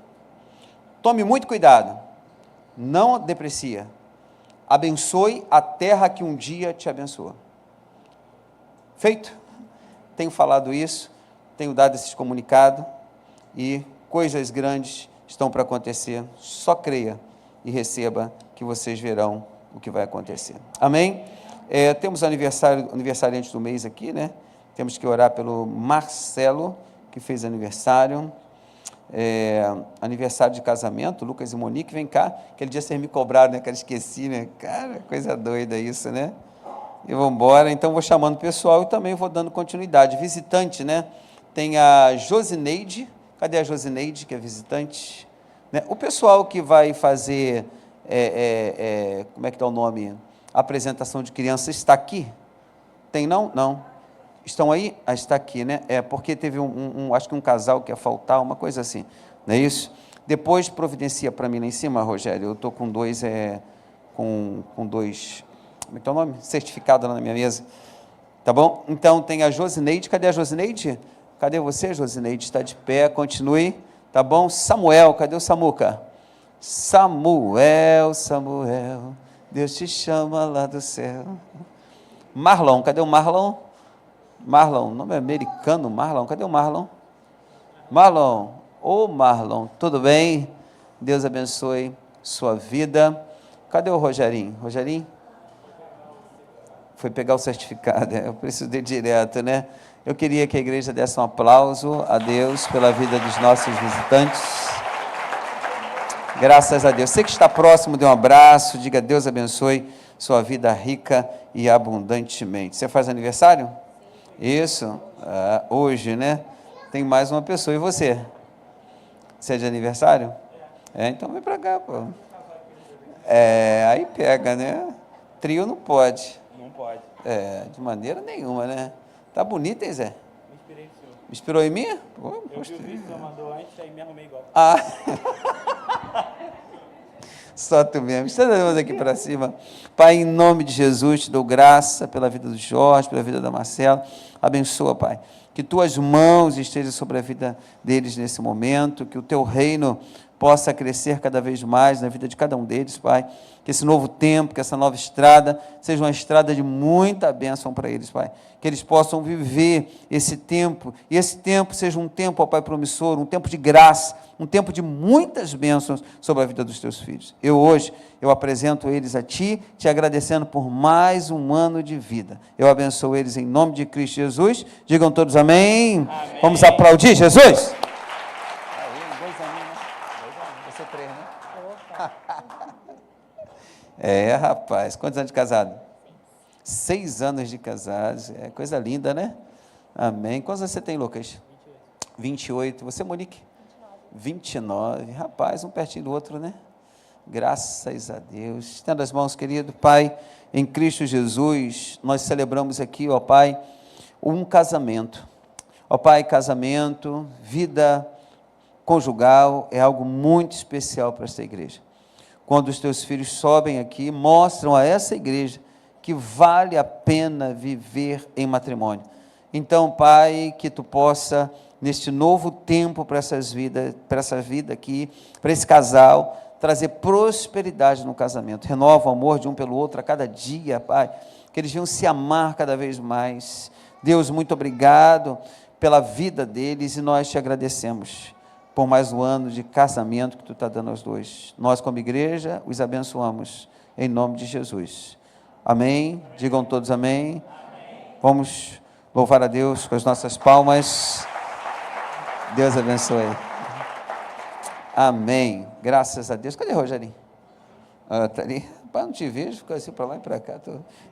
Tome muito cuidado. Não a deprecia. Abençoe a terra que um dia te abençoou. Feito? Tenho falado isso, tenho dado esse comunicado, e coisas grandes estão para acontecer. Só creia e receba que vocês verão o que vai acontecer. Amém? Temos aniversariante do mês aqui, né? Temos que orar pelo Marcelo, que fez aniversário. Aniversário de casamento, Lucas e Monique, vem cá. Aquele dia vocês me cobraram, né? Que eu esqueci, né? Cara, coisa doida isso, né? E vamos embora. Então, vou chamando o pessoal e também vou dando continuidade. Visitante, né? Tem a Josineide. Cadê a Josineide, que é visitante? Né? O pessoal que vai fazer, como é que está o nome? Apresentação de criança está aqui? Tem não? Não. Estão aí? Ah, está aqui, né? Porque teve acho que um casal que ia faltar, uma coisa assim. Não é isso? Depois providencia para mim lá em cima, Rogério. Eu estou com 2, com 2, como é que é o nome? Certificado lá na minha mesa. Tá bom? Então, tem a Josineide. Cadê a Josineide? Cadê você, Josineide? Está de pé, continue, tá bom? Samuel, cadê o Samuca? Samuel, Deus te chama lá do céu. Marlon, cadê o Marlon? Marlon, nome americano, Marlon, cadê o Marlon? Marlon, Marlon, tudo bem? Deus abençoe sua vida. Cadê o Rogerinho? Rogerinho? Foi pegar o certificado, eu preciso de direto, né? Eu queria que a igreja desse um aplauso a Deus pela vida dos nossos visitantes. Graças a Deus. Você que está próximo, dê um abraço, diga Deus abençoe sua vida rica e abundantemente. Você faz aniversário? Isso, hoje, né? Tem mais uma pessoa. E você? Você é de aniversário? Então vem para cá, pô. Aí pega, né? Trio não pode. Não pode. De maneira nenhuma, né? Tá bonito, hein, Zé? Me inspirei no senhor. Me inspirou em mim? Pô, eu vi o vídeo que você mandou antes, aí me arrumei igual. Só tu mesmo. Estenda as mãos aqui para cima. Pai, em nome de Jesus, te dou graça pela vida do Jorge, pela vida da Marcela. Abençoa, Pai. Que tuas mãos estejam sobre a vida deles nesse momento, que o teu reino possa crescer cada vez mais na vida de cada um deles, Pai. Que esse novo tempo, que essa nova estrada, seja uma estrada de muita bênção para eles, Pai. Que eles possam viver esse tempo, e esse tempo seja um tempo, ó Pai, promissor, um tempo de graça, um tempo de muitas bênçãos sobre a vida dos teus filhos. Hoje, eu apresento eles a Ti, te agradecendo por mais um ano de vida. Eu abençoo eles em nome de Cristo Jesus. Digam todos amém. Amém. Vamos aplaudir Jesus? Rapaz, quantos anos de casado? 6 anos de casados, é coisa linda, né? Amém. Quantos anos você tem, Lucas? 28. Você, Monique? 29. Rapaz, um pertinho do outro, né? Graças a Deus. Estenda as mãos, querido Pai, em Cristo Jesus, nós celebramos aqui, ó Pai, um casamento. Ó Pai, casamento, vida conjugal é algo muito especial para esta igreja. Quando os teus filhos sobem aqui, mostram a essa igreja que vale a pena viver em matrimônio. Então, Pai, que Tu possa, neste novo tempo para essa vida aqui, para esse casal, trazer prosperidade no casamento. Renova o amor de um pelo outro a cada dia, Pai, que eles venham se amar cada vez mais. Deus, muito obrigado pela vida deles e nós te agradecemos por mais um ano de casamento que Tu está dando aos dois. Nós, como igreja, os abençoamos, em nome de Jesus. Amém? Digam todos amém. Vamos louvar a Deus com as nossas palmas. Deus abençoe. Amém. Graças a Deus. Cadê Rogerinho? Está ali. Pai, não te vejo, fica assim para lá e para cá.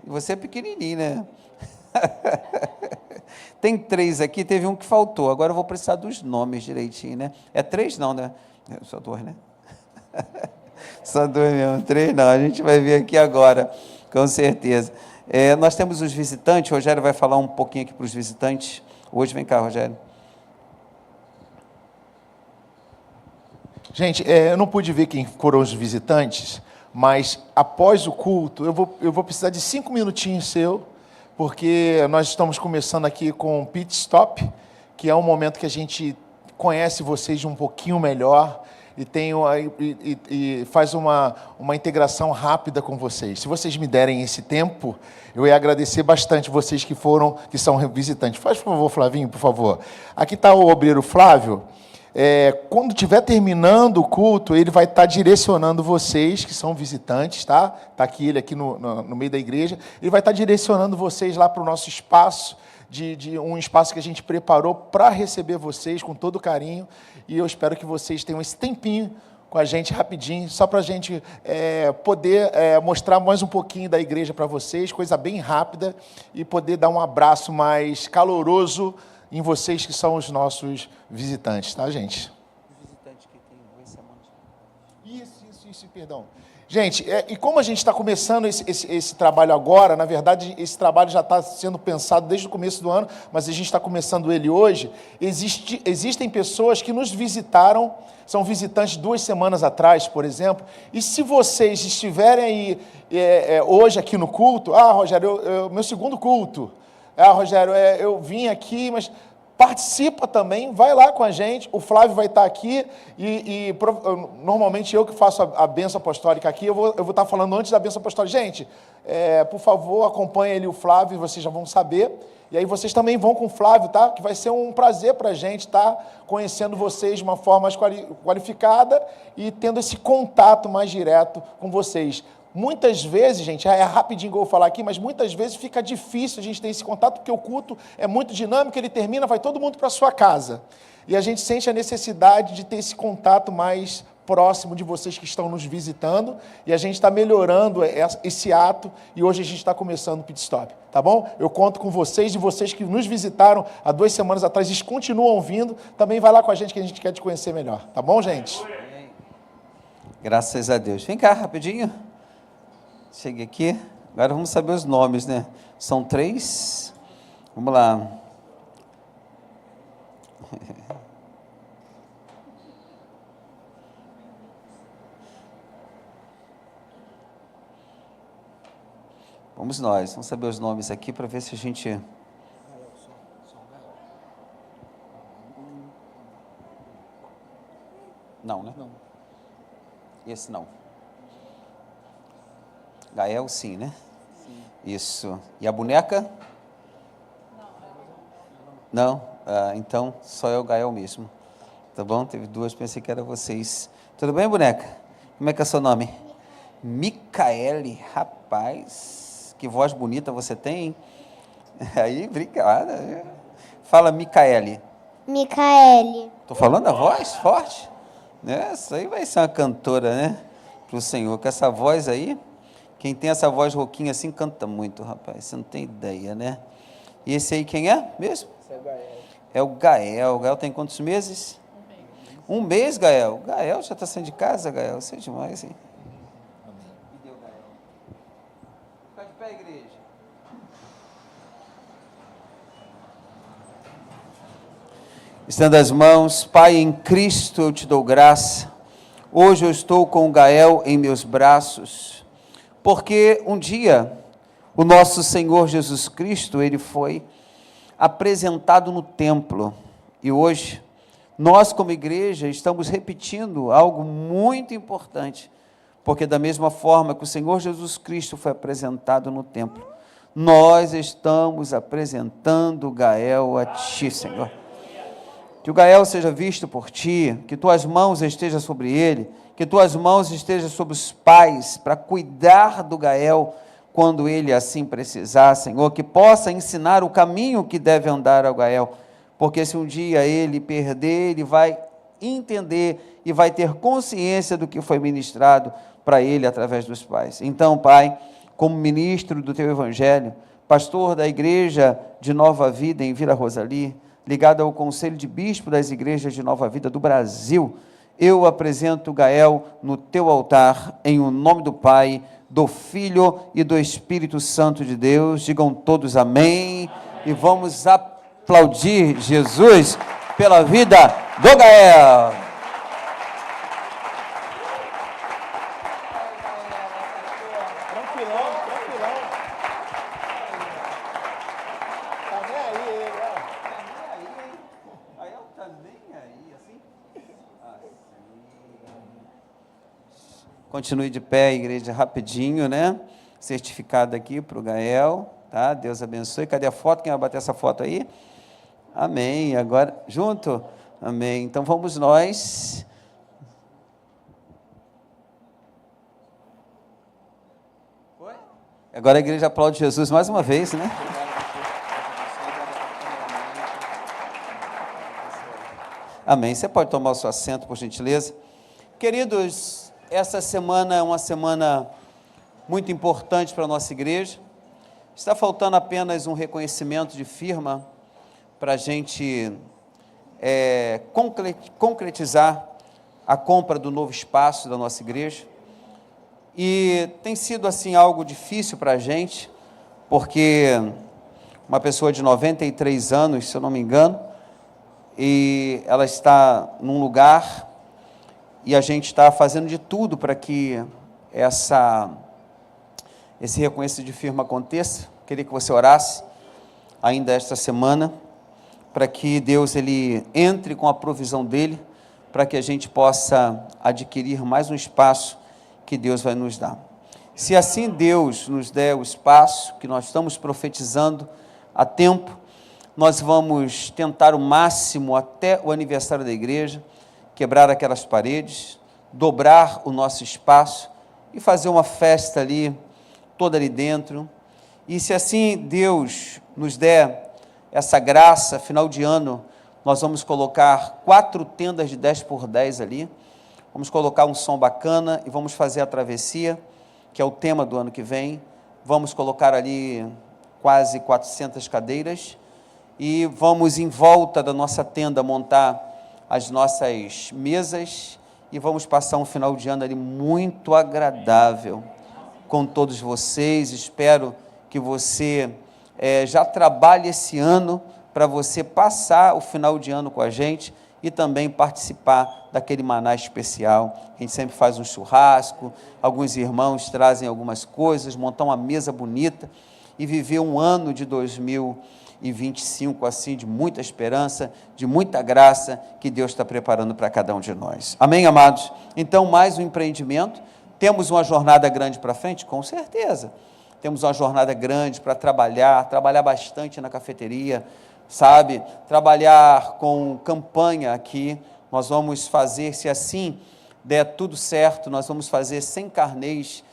E você é pequenininho, né? Tem 3 aqui, teve um que faltou. Agora eu vou precisar dos nomes direitinho, né? É 3 não, né? Só 2, né? Só 2 mesmo, 3 não. A gente vai ver aqui agora, com certeza. Nós temos os visitantes, o Rogério vai falar um pouquinho aqui para os visitantes. Hoje, vem cá, Rogério. Gente, eu não pude ver quem foram os visitantes, mas após o culto, eu vou precisar de 5 minutinhos seu, porque nós estamos começando aqui com o Pit Stop, que é um momento que a gente conhece vocês um pouquinho melhor e faz uma integração rápida com vocês. Se vocês me derem esse tempo, eu ia agradecer bastante vocês que são visitantes. Faz, por favor, Flavinho, por favor. Aqui está o obreiro Flávio. Quando estiver terminando o culto, ele vai estar direcionando vocês, que são visitantes, tá? Está aqui ele aqui no meio da igreja. Ele vai estar direcionando vocês lá para o nosso espaço, de um espaço que a gente preparou para receber vocês com todo carinho. E eu espero que vocês tenham esse tempinho com a gente rapidinho, só para a gente poder mostrar mais um pouquinho da igreja para vocês, coisa bem rápida, e poder dar um abraço mais caloroso em vocês que são os nossos visitantes, tá, gente? Visitante que tem 2 semanas. Isso, perdão. Gente, e como a gente está começando esse trabalho agora, na verdade, esse trabalho já está sendo pensado desde o começo do ano, mas a gente está começando ele hoje. Existem pessoas que nos visitaram, são visitantes 2 semanas atrás, por exemplo, e se vocês estiverem aí hoje aqui no culto, Rogério, meu segundo culto, Rogério, eu vim aqui, mas participa também, vai lá com a gente, o Flávio vai estar aqui, e normalmente eu que faço a bênção apostólica aqui, eu vou estar falando antes da bênção apostólica. Gente, por favor, acompanhe ele, o Flávio, vocês já vão saber, e aí vocês também vão com o Flávio, tá? Que vai ser um prazer para a gente estar conhecendo vocês de uma forma mais qualificada e tendo esse contato mais direto com vocês. Muitas vezes, gente, rapidinho que eu vou falar aqui, mas muitas vezes fica difícil a gente ter esse contato, porque o culto é muito dinâmico, ele termina, vai todo mundo para a sua casa. E a gente sente a necessidade de ter esse contato mais próximo de vocês que estão nos visitando, e a gente está melhorando esse ato, e hoje a gente está começando o Pit Stop, tá bom? Eu conto com vocês, e vocês que nos visitaram há 2 semanas atrás, e continuam vindo, também vai lá com a gente, que a gente quer te conhecer melhor, tá bom, gente? Graças a Deus. Vem cá, rapidinho. Chegue aqui. Agora vamos saber os nomes, né? São 3. Vamos lá. Vamos nós. Vamos saber os nomes aqui para ver se a gente... Não, né? Não. Esse não. Gael, sim, né? Sim. Isso. E a boneca? Não? Então, só é o Gael mesmo. Tá bom? Teve duas, pensei que era vocês. Tudo bem, boneca? Como é que é o seu nome? Micaele. Rapaz, que voz bonita você tem, hein? Aí, obrigada. Fala, Micaele. Micaele. Tô falando a voz forte? Isso aí vai ser uma cantora, né? Pro Senhor. Com essa voz aí, quem tem essa voz rouquinha assim, canta muito, rapaz. Você não tem ideia, né? E esse aí quem é mesmo? Esse é o Gael. É o Gael. O Gael tem quantos meses? Um mês, Gael. Gael já está saindo de casa, Gael. Isso é demais, hein? E deu, Gael. Fica de pé, igreja. Estenda as mãos. Pai, em Cristo eu te dou graça. Hoje eu estou com o Gael em meus braços, porque um dia o nosso Senhor Jesus Cristo, ele foi apresentado no templo, e hoje nós como igreja estamos repetindo algo muito importante, porque da mesma forma que o Senhor Jesus Cristo foi apresentado no templo, nós estamos apresentando Gael a Ti, Senhor. Que o Gael seja visto por Ti, que Tuas mãos estejam sobre ele, que Tuas mãos estejam sobre os pais, para cuidar do Gael, quando ele assim precisar, Senhor, que possa ensinar o caminho que deve andar ao Gael, porque se um dia ele perder, ele vai entender e vai ter consciência do que foi ministrado para ele através dos pais. Então, Pai, como ministro do Teu Evangelho, pastor da igreja de Nova Vida em Vila Rosali, ligado ao Conselho de Bispo das Igrejas de Nova Vida do Brasil, eu apresento Gael no Teu altar, em o nome do Pai, do Filho e do Espírito Santo de Deus. Digam todos amém. E vamos aplaudir Jesus pela vida do Gael. Tranquilão, tranquilão. Tá nem aí, ele, ó. Tá nem aí, hein? Gael tá nem aí, assim? Continue de pé, igreja, rapidinho, né? Certificado aqui para o Gael, tá? Deus abençoe. Cadê a foto? Quem vai bater essa foto aí? Amém. Agora, junto? Amém. Então, vamos nós. Oi? Agora a igreja aplaude Jesus mais uma vez, né? Amém. Você pode tomar o seu assento, por gentileza. Queridos, essa semana é uma semana muito importante para a nossa igreja. Está faltando apenas um reconhecimento de firma para a gente concretizar a compra do novo espaço da nossa igreja. E tem sido assim algo difícil para a gente, porque uma pessoa de 93 anos, se eu não me engano, e ela está num lugar e a gente está fazendo de tudo para que esse reconhecimento de firma aconteça. Queria que você orasse ainda esta semana, para que Deus ele entre com a provisão dele, para que a gente possa adquirir mais um espaço que Deus vai nos dar. Se assim Deus nos der o espaço que nós estamos profetizando há tempo, nós vamos tentar o máximo até o aniversário da igreja, quebrar aquelas paredes, dobrar o nosso espaço e fazer uma festa ali, toda ali dentro. E se assim Deus nos der essa graça, final de ano, nós vamos colocar 4 tendas de 10 por 10 ali, vamos colocar um som bacana e vamos fazer a travessia, que é o tema do ano que vem. Vamos colocar ali quase 400 cadeiras e vamos em volta da nossa tenda montar as nossas mesas e vamos passar um final de ano ali muito agradável com todos vocês. Espero que você já trabalhe esse ano para você passar o final de ano com a gente e também participar daquele maná especial. A gente sempre faz um churrasco, alguns irmãos trazem algumas coisas, montar uma mesa bonita e viver um ano de 2021 2025, assim, de muita esperança, de muita graça que Deus está preparando para cada um de nós. Amém, amados? Então, mais um empreendimento. Temos uma jornada grande para frente? Com certeza. Temos uma jornada grande para trabalhar bastante na cafeteria, sabe? Trabalhar com campanha aqui. Nós vamos fazer, se assim der tudo certo, nós vamos fazer 100 carnês,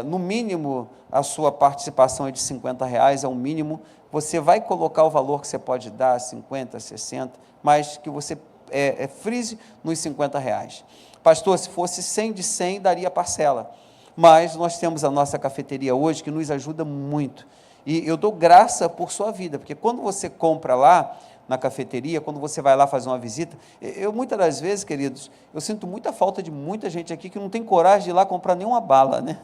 no mínimo a sua participação é de R$50, é o mínimo. Você vai colocar o valor que você pode dar, 50, 60, mas que você frise nos R$50. Pastor, se fosse 100 de 100, daria parcela. Mas nós temos a nossa cafeteria hoje que nos ajuda muito. E eu dou graça por sua vida, porque quando você compra lá na cafeteria, quando você vai lá fazer uma visita, eu muitas das vezes, queridos, eu sinto muita falta de muita gente aqui que não tem coragem de ir lá comprar nenhuma bala, né?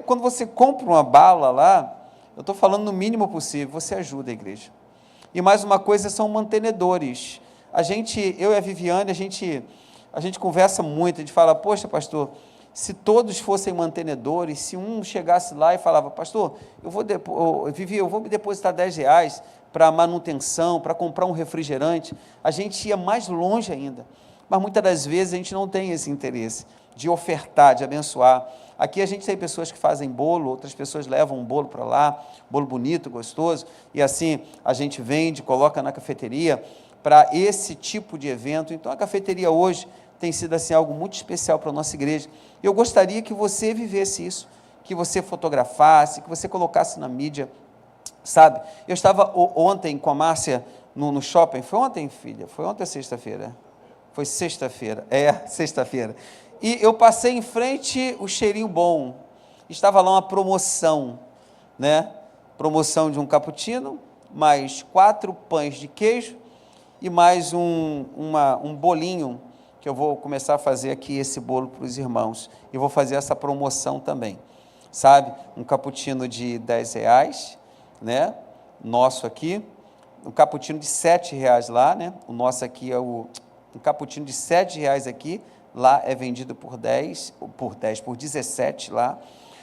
Quando você compra uma bala lá, eu estou falando no mínimo possível, você ajuda a igreja. E mais uma coisa, são mantenedores. Eu e a Viviane, a gente conversa muito, a gente fala, poxa, pastor, se todos fossem mantenedores, se um chegasse lá e falava, pastor, Vivi, eu vou me depositar R$10 para manutenção, para comprar um refrigerante, a gente ia mais longe ainda. Mas muitas das vezes a gente não tem esse interesse de ofertar, de abençoar. Aqui a gente tem pessoas que fazem bolo, outras pessoas levam um bolo para lá, bolo bonito, gostoso, e assim a gente vende, coloca na cafeteria para esse tipo de evento. Então a cafeteria hoje tem sido assim algo muito especial para a nossa igreja. Eu gostaria que você vivesse isso, que você fotografasse, que você colocasse na mídia, sabe? Eu estava ontem com a Márcia no shopping, foi ontem, filha? Foi ontem ou sexta-feira? Foi sexta-feira, sexta-feira. E eu passei em frente o Cheirinho Bom, estava lá uma promoção, né? Promoção de um cappuccino, mais 4 pães de queijo e mais um bolinho, que eu vou começar a fazer aqui esse bolo para os irmãos, e vou fazer essa promoção também, sabe? Um cappuccino de R$10, né? Nosso aqui, um cappuccino de R$7 lá, né? O nosso aqui é um cappuccino de R$7 aqui, lá é vendido por 17 lá.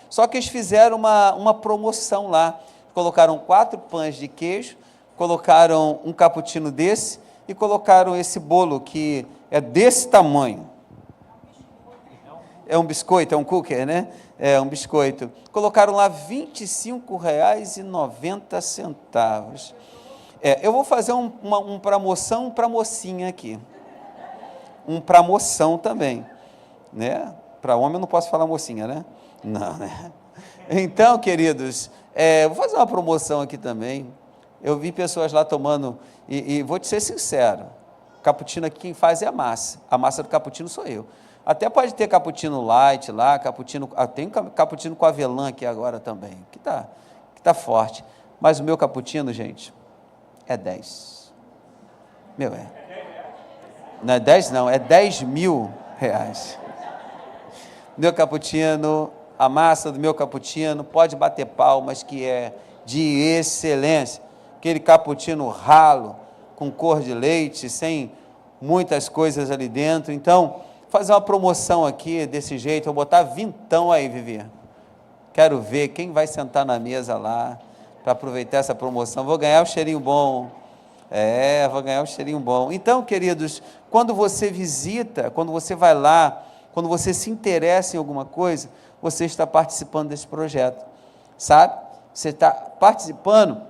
Só que eles fizeram uma promoção lá, colocaram 4 pães de queijo, colocaram um cappuccino desse e colocaram esse bolo que é desse tamanho. É um biscoito, é um cookie, né? É um biscoito. Colocaram lá R$25,90. Eu vou fazer uma promoção para mocinha aqui. Para moção também, né? Para homem eu não posso falar mocinha, né? Não, né? Então, queridos, vou fazer uma promoção aqui também. Eu vi pessoas lá tomando, e vou te ser sincero, cappuccino aqui quem faz é a massa do cappuccino sou eu. Até pode ter cappuccino light lá, tem cappuccino com avelã aqui agora também, que tá forte, mas o meu cappuccino, gente, é 10. Não é 10 não, é R$10.000. Meu cappuccino, a massa do meu cappuccino, pode bater palmas, que é de excelência. Aquele cappuccino ralo, com cor de leite, sem muitas coisas ali dentro. Então, fazer uma promoção aqui desse jeito, eu vou botar vintão aí, Vivi. Quero ver quem vai sentar na mesa lá, para aproveitar essa promoção. Vou ganhar o cheirinho bom. Vou ganhar um cheirinho bom. Então, queridos, quando você visita, quando você vai lá, quando você se interessa em alguma coisa, você está participando desse projeto, sabe? Você está participando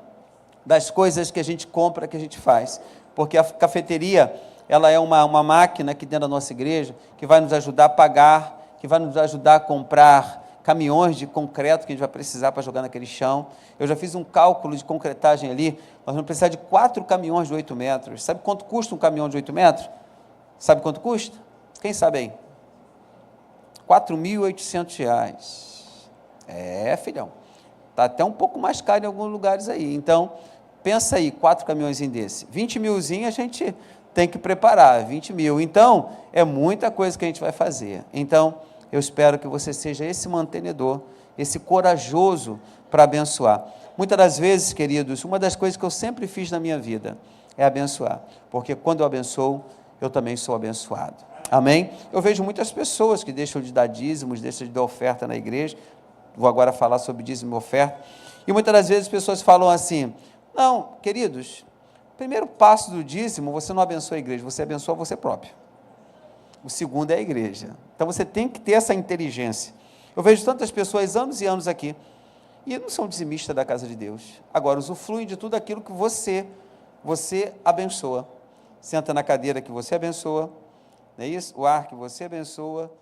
das coisas que a gente compra, que a gente faz, porque a cafeteria, ela é uma máquina aqui dentro da nossa igreja, que vai nos ajudar a pagar, que vai nos ajudar a comprar caminhões de concreto que a gente vai precisar para jogar naquele chão. Eu já fiz um cálculo de concretagem ali, nós vamos precisar de 4 caminhões de 8 metros. Sabe quanto custa um caminhão de 8 metros? Sabe quanto custa? Quem sabe aí? R$4.800. Filhão. Está até um pouco mais caro em alguns lugares aí. Então, pensa aí, 4 caminhõezinhos desse. 20 milzinho a gente tem que preparar, 20 mil. Então, é muita coisa que a gente vai fazer. Então, eu espero que você seja esse mantenedor, esse corajoso para abençoar. Muitas das vezes, queridos, uma das coisas que eu sempre fiz na minha vida é abençoar, porque quando eu abençoo, eu também sou abençoado. Amém? Eu vejo muitas pessoas que deixam de dar dízimos, deixam de dar oferta na igreja. Vou agora falar sobre dízimo e oferta. E muitas das vezes as pessoas falam assim: não, queridos, o primeiro passo do dízimo, você não abençoa a igreja, você abençoa você próprio. O segundo é a igreja. Então você tem que ter essa inteligência. Eu vejo tantas pessoas, anos e anos aqui, e não são dizimistas da casa de Deus. Agora, usufruem de tudo aquilo que você abençoa. Senta na cadeira que você abençoa, não é isso? O ar que você abençoa,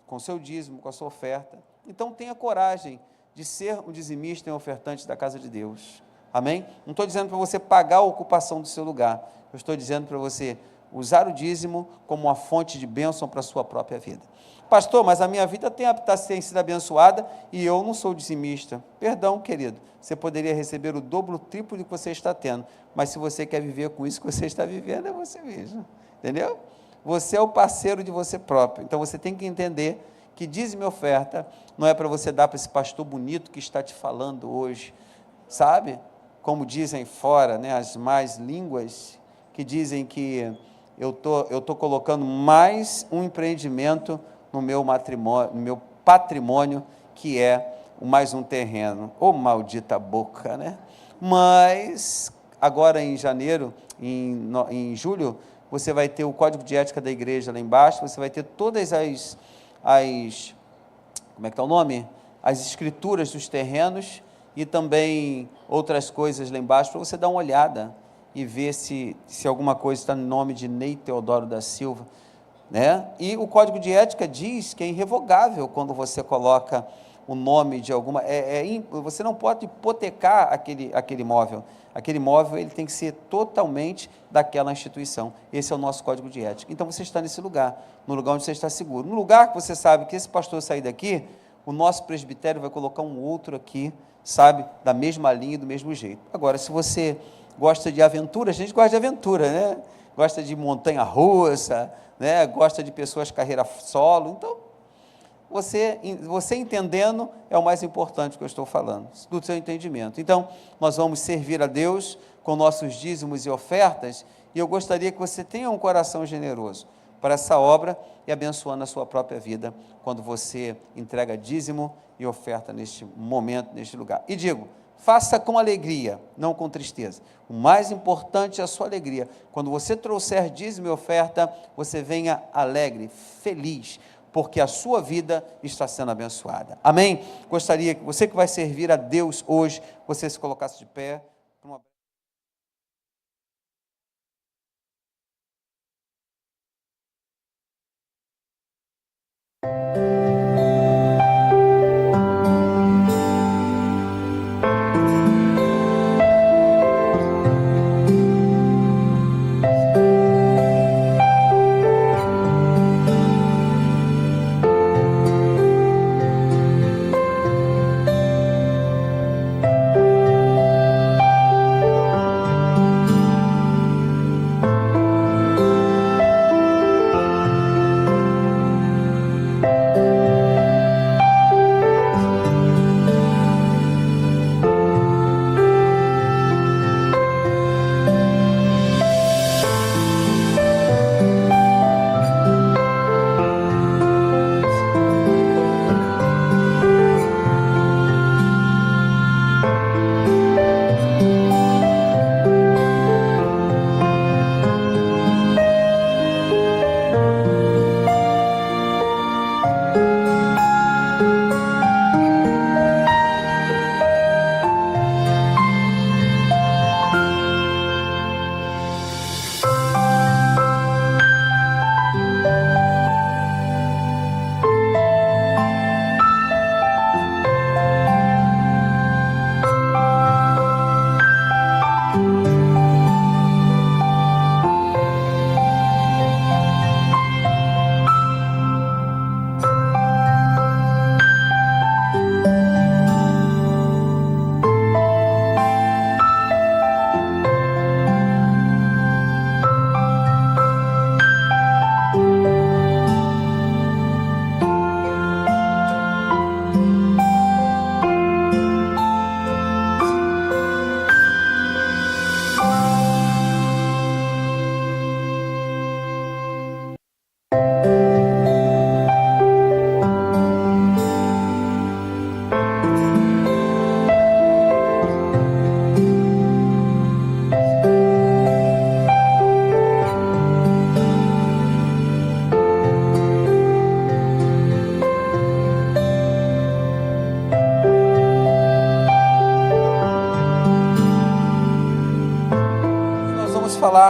com o seu dízimo, com a sua oferta. Então tenha coragem de ser um dizimista e um ofertante da casa de Deus. Amém? Não estou dizendo para você pagar a ocupação do seu lugar. Eu estou dizendo para você usar o dízimo como uma fonte de bênção para a sua própria vida. Pastor, mas a minha vida tem sido abençoada e eu não sou dizimista. Perdão, querido, você poderia receber o dobro, o triplo do que você está tendo, mas se você quer viver com isso que você está vivendo, é você mesmo, entendeu? Você é o parceiro de você próprio, então você tem que entender que dízimo e oferta não é para você dar para esse pastor bonito que está te falando hoje, sabe? Como dizem fora, né, as más línguas, que dizem que eu tô colocando mais um empreendimento no meu matrimônio, no meu patrimônio, que é mais um terreno. Ô, maldita boca, né? Mas, agora em janeiro, em julho, você vai ter o código de ética da igreja lá embaixo, você vai ter todas as como é que está o nome? As escrituras dos terrenos e também outras coisas lá embaixo, para você dar uma olhada e ver se alguma coisa está no nome de Ney Teodoro da Silva, né? E o código de ética diz que é irrevogável quando você coloca o nome de alguma... você não pode hipotecar aquele imóvel. Aquele imóvel ele tem que ser totalmente daquela instituição. Esse é o nosso código de ética. Então você está nesse lugar, no lugar onde você está seguro. No lugar que você sabe que esse pastor sair daqui, o nosso presbitério vai colocar um outro aqui, sabe, da mesma linha e do mesmo jeito. Agora, se você gosta de aventura, a gente gosta de aventura, né? Gosta de montanha-russa, né? Gosta de pessoas carreira solo. Então, você entendendo é o mais importante que eu estou falando, do seu entendimento. Então, nós vamos servir a Deus com nossos dízimos e ofertas, e eu gostaria que você tenha um coração generoso para essa obra e abençoando a sua própria vida, quando você entrega dízimo e oferta neste momento, neste lugar. E digo, faça com alegria, não com tristeza. O mais importante é a sua alegria. Quando você trouxer dízimo e oferta, você venha alegre, feliz, porque a sua vida está sendo abençoada. Amém? Gostaria que você que vai servir a Deus hoje, você se colocasse de pé.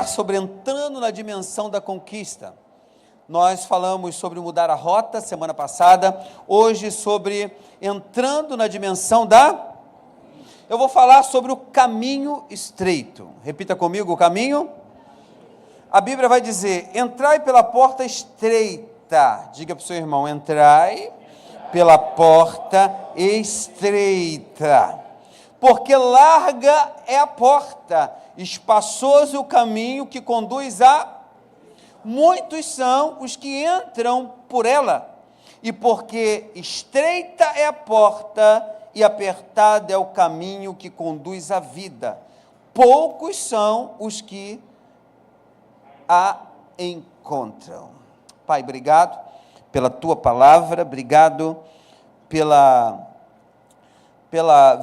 sobre entrando na dimensão da conquista. Nós falamos sobre mudar a rota semana passada, hoje sobre entrando na dimensão da... Eu vou falar sobre o caminho estreito. Repita comigo, o caminho. A Bíblia vai dizer, entrai pela porta estreita. Diga para o seu irmão, entrai pela porta estreita. Porque larga é a porta, espaçoso o caminho que conduz a... Muitos são os que entram por ela, e porque estreita é a porta e apertado é o caminho que conduz à vida, poucos são os que a encontram. Pai, obrigado pela tua palavra, obrigado pela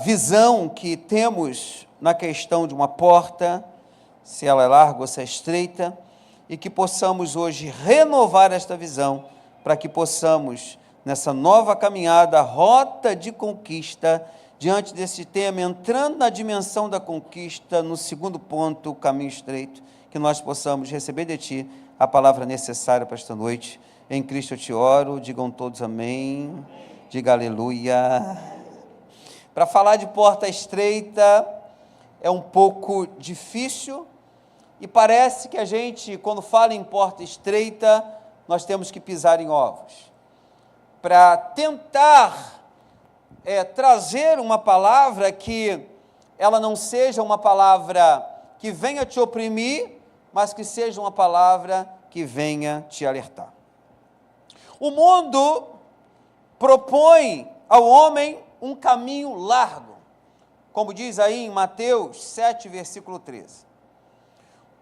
visão que temos na questão de uma porta, se ela é larga ou se é estreita, e que possamos hoje renovar esta visão, para que possamos, nessa nova caminhada, rota de conquista, diante desse tema, entrando na dimensão da conquista, no segundo ponto, o caminho estreito, que nós possamos receber de Ti a palavra necessária para esta noite. Em Cristo eu te oro, digam todos amém, diga aleluia. Para falar de porta estreita, é um pouco difícil, e parece que a gente, quando fala em porta estreita, nós temos que pisar em ovos. Para tentar trazer uma palavra que ela não seja uma palavra que venha te oprimir, mas que seja uma palavra que venha te alertar. O mundo propõe ao homem um caminho largo, como diz aí em Mateus 7, versículo 13.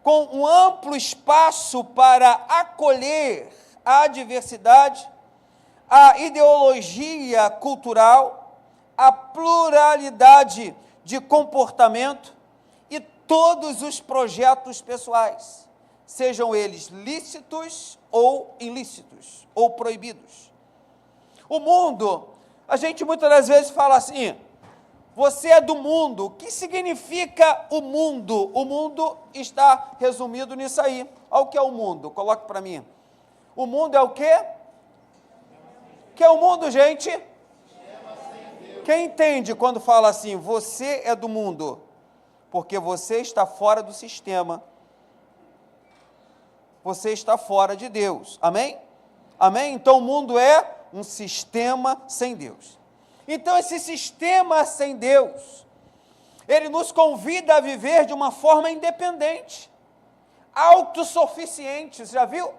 Com um amplo espaço para acolher a diversidade, a ideologia cultural, a pluralidade de comportamento e todos os projetos pessoais, sejam eles lícitos ou ilícitos, ou proibidos. O mundo, a gente muitas das vezes fala assim, você é do mundo. O que significa o mundo? O mundo está resumido nisso aí. Olha o que é o mundo, coloque para mim. O mundo é o quê? O que é o mundo, gente? Quem entende quando fala assim, você é do mundo? Porque você está fora do sistema. Você está fora de Deus. Amém? Amém? Então o mundo é um sistema sem Deus. Então esse sistema sem Deus, ele nos convida a viver de uma forma independente, autossuficiente. Você já viu?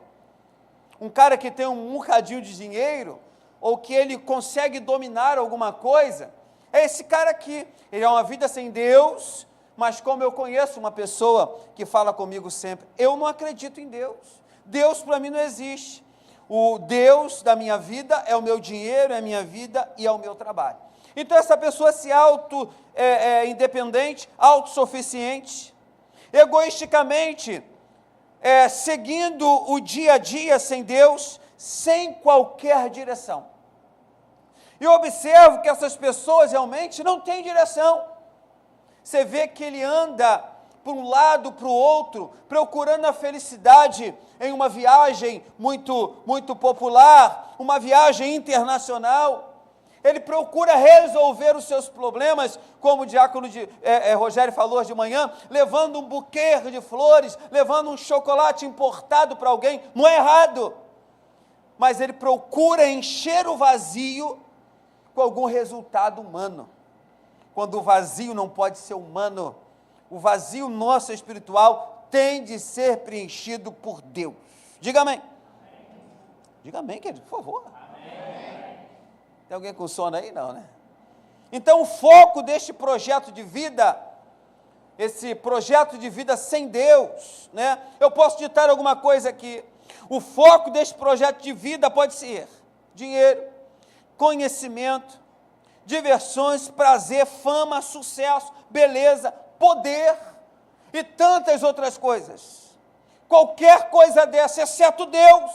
Um cara que tem um bocadinho de dinheiro, ou que ele consegue dominar alguma coisa, é esse cara aqui. Ele é uma vida sem Deus, mas como eu conheço uma pessoa que fala comigo sempre, eu não acredito em Deus. Deus para mim não existe. O Deus da minha vida é o meu dinheiro, é a minha vida e é o meu trabalho. Então essa pessoa se independente, autossuficiente, egoisticamente, seguindo o dia a dia sem Deus, sem qualquer direção. E eu observo que essas pessoas realmente não têm direção. Você vê que ele anda para um lado, para o outro, procurando a felicidade em uma viagem muito popular, uma viagem internacional. Ele procura resolver os seus problemas, como o diácono Rogério falou hoje de manhã, levando um buquê de flores, levando um chocolate importado para alguém. Não é errado, mas ele procura encher o vazio com algum resultado humano. Quando o vazio não pode ser humano, o vazio nosso espiritual tem de ser preenchido por Deus. Diga amém. Diga amém, querido, por favor. Amém. Tem alguém com sono aí? Não, né? Então o foco deste projeto de vida, esse projeto de vida sem Deus, né? Eu posso ditar alguma coisa aqui. O foco deste projeto de vida pode ser dinheiro, conhecimento, diversões, prazer, fama, sucesso, beleza, poder e tantas outras coisas. Qualquer coisa dessa, exceto Deus.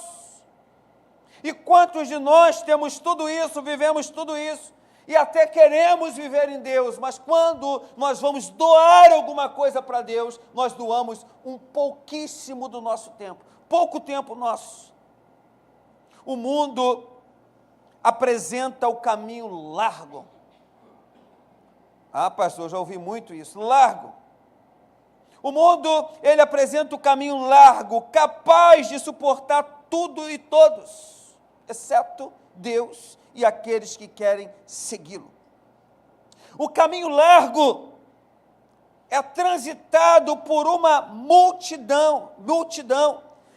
E quantos de nós temos tudo isso, vivemos tudo isso, e até queremos viver em Deus, mas quando nós vamos doar alguma coisa para Deus, nós doamos um pouquíssimo do nosso tempo, pouco tempo nosso. O mundo apresenta o caminho largo. Ah, pastor, eu já ouvi muito isso, largo. O mundo, ele apresenta o caminho largo, capaz de suportar tudo e todos, exceto Deus e aqueles que querem segui-lo. O caminho largo é transitado por uma multidão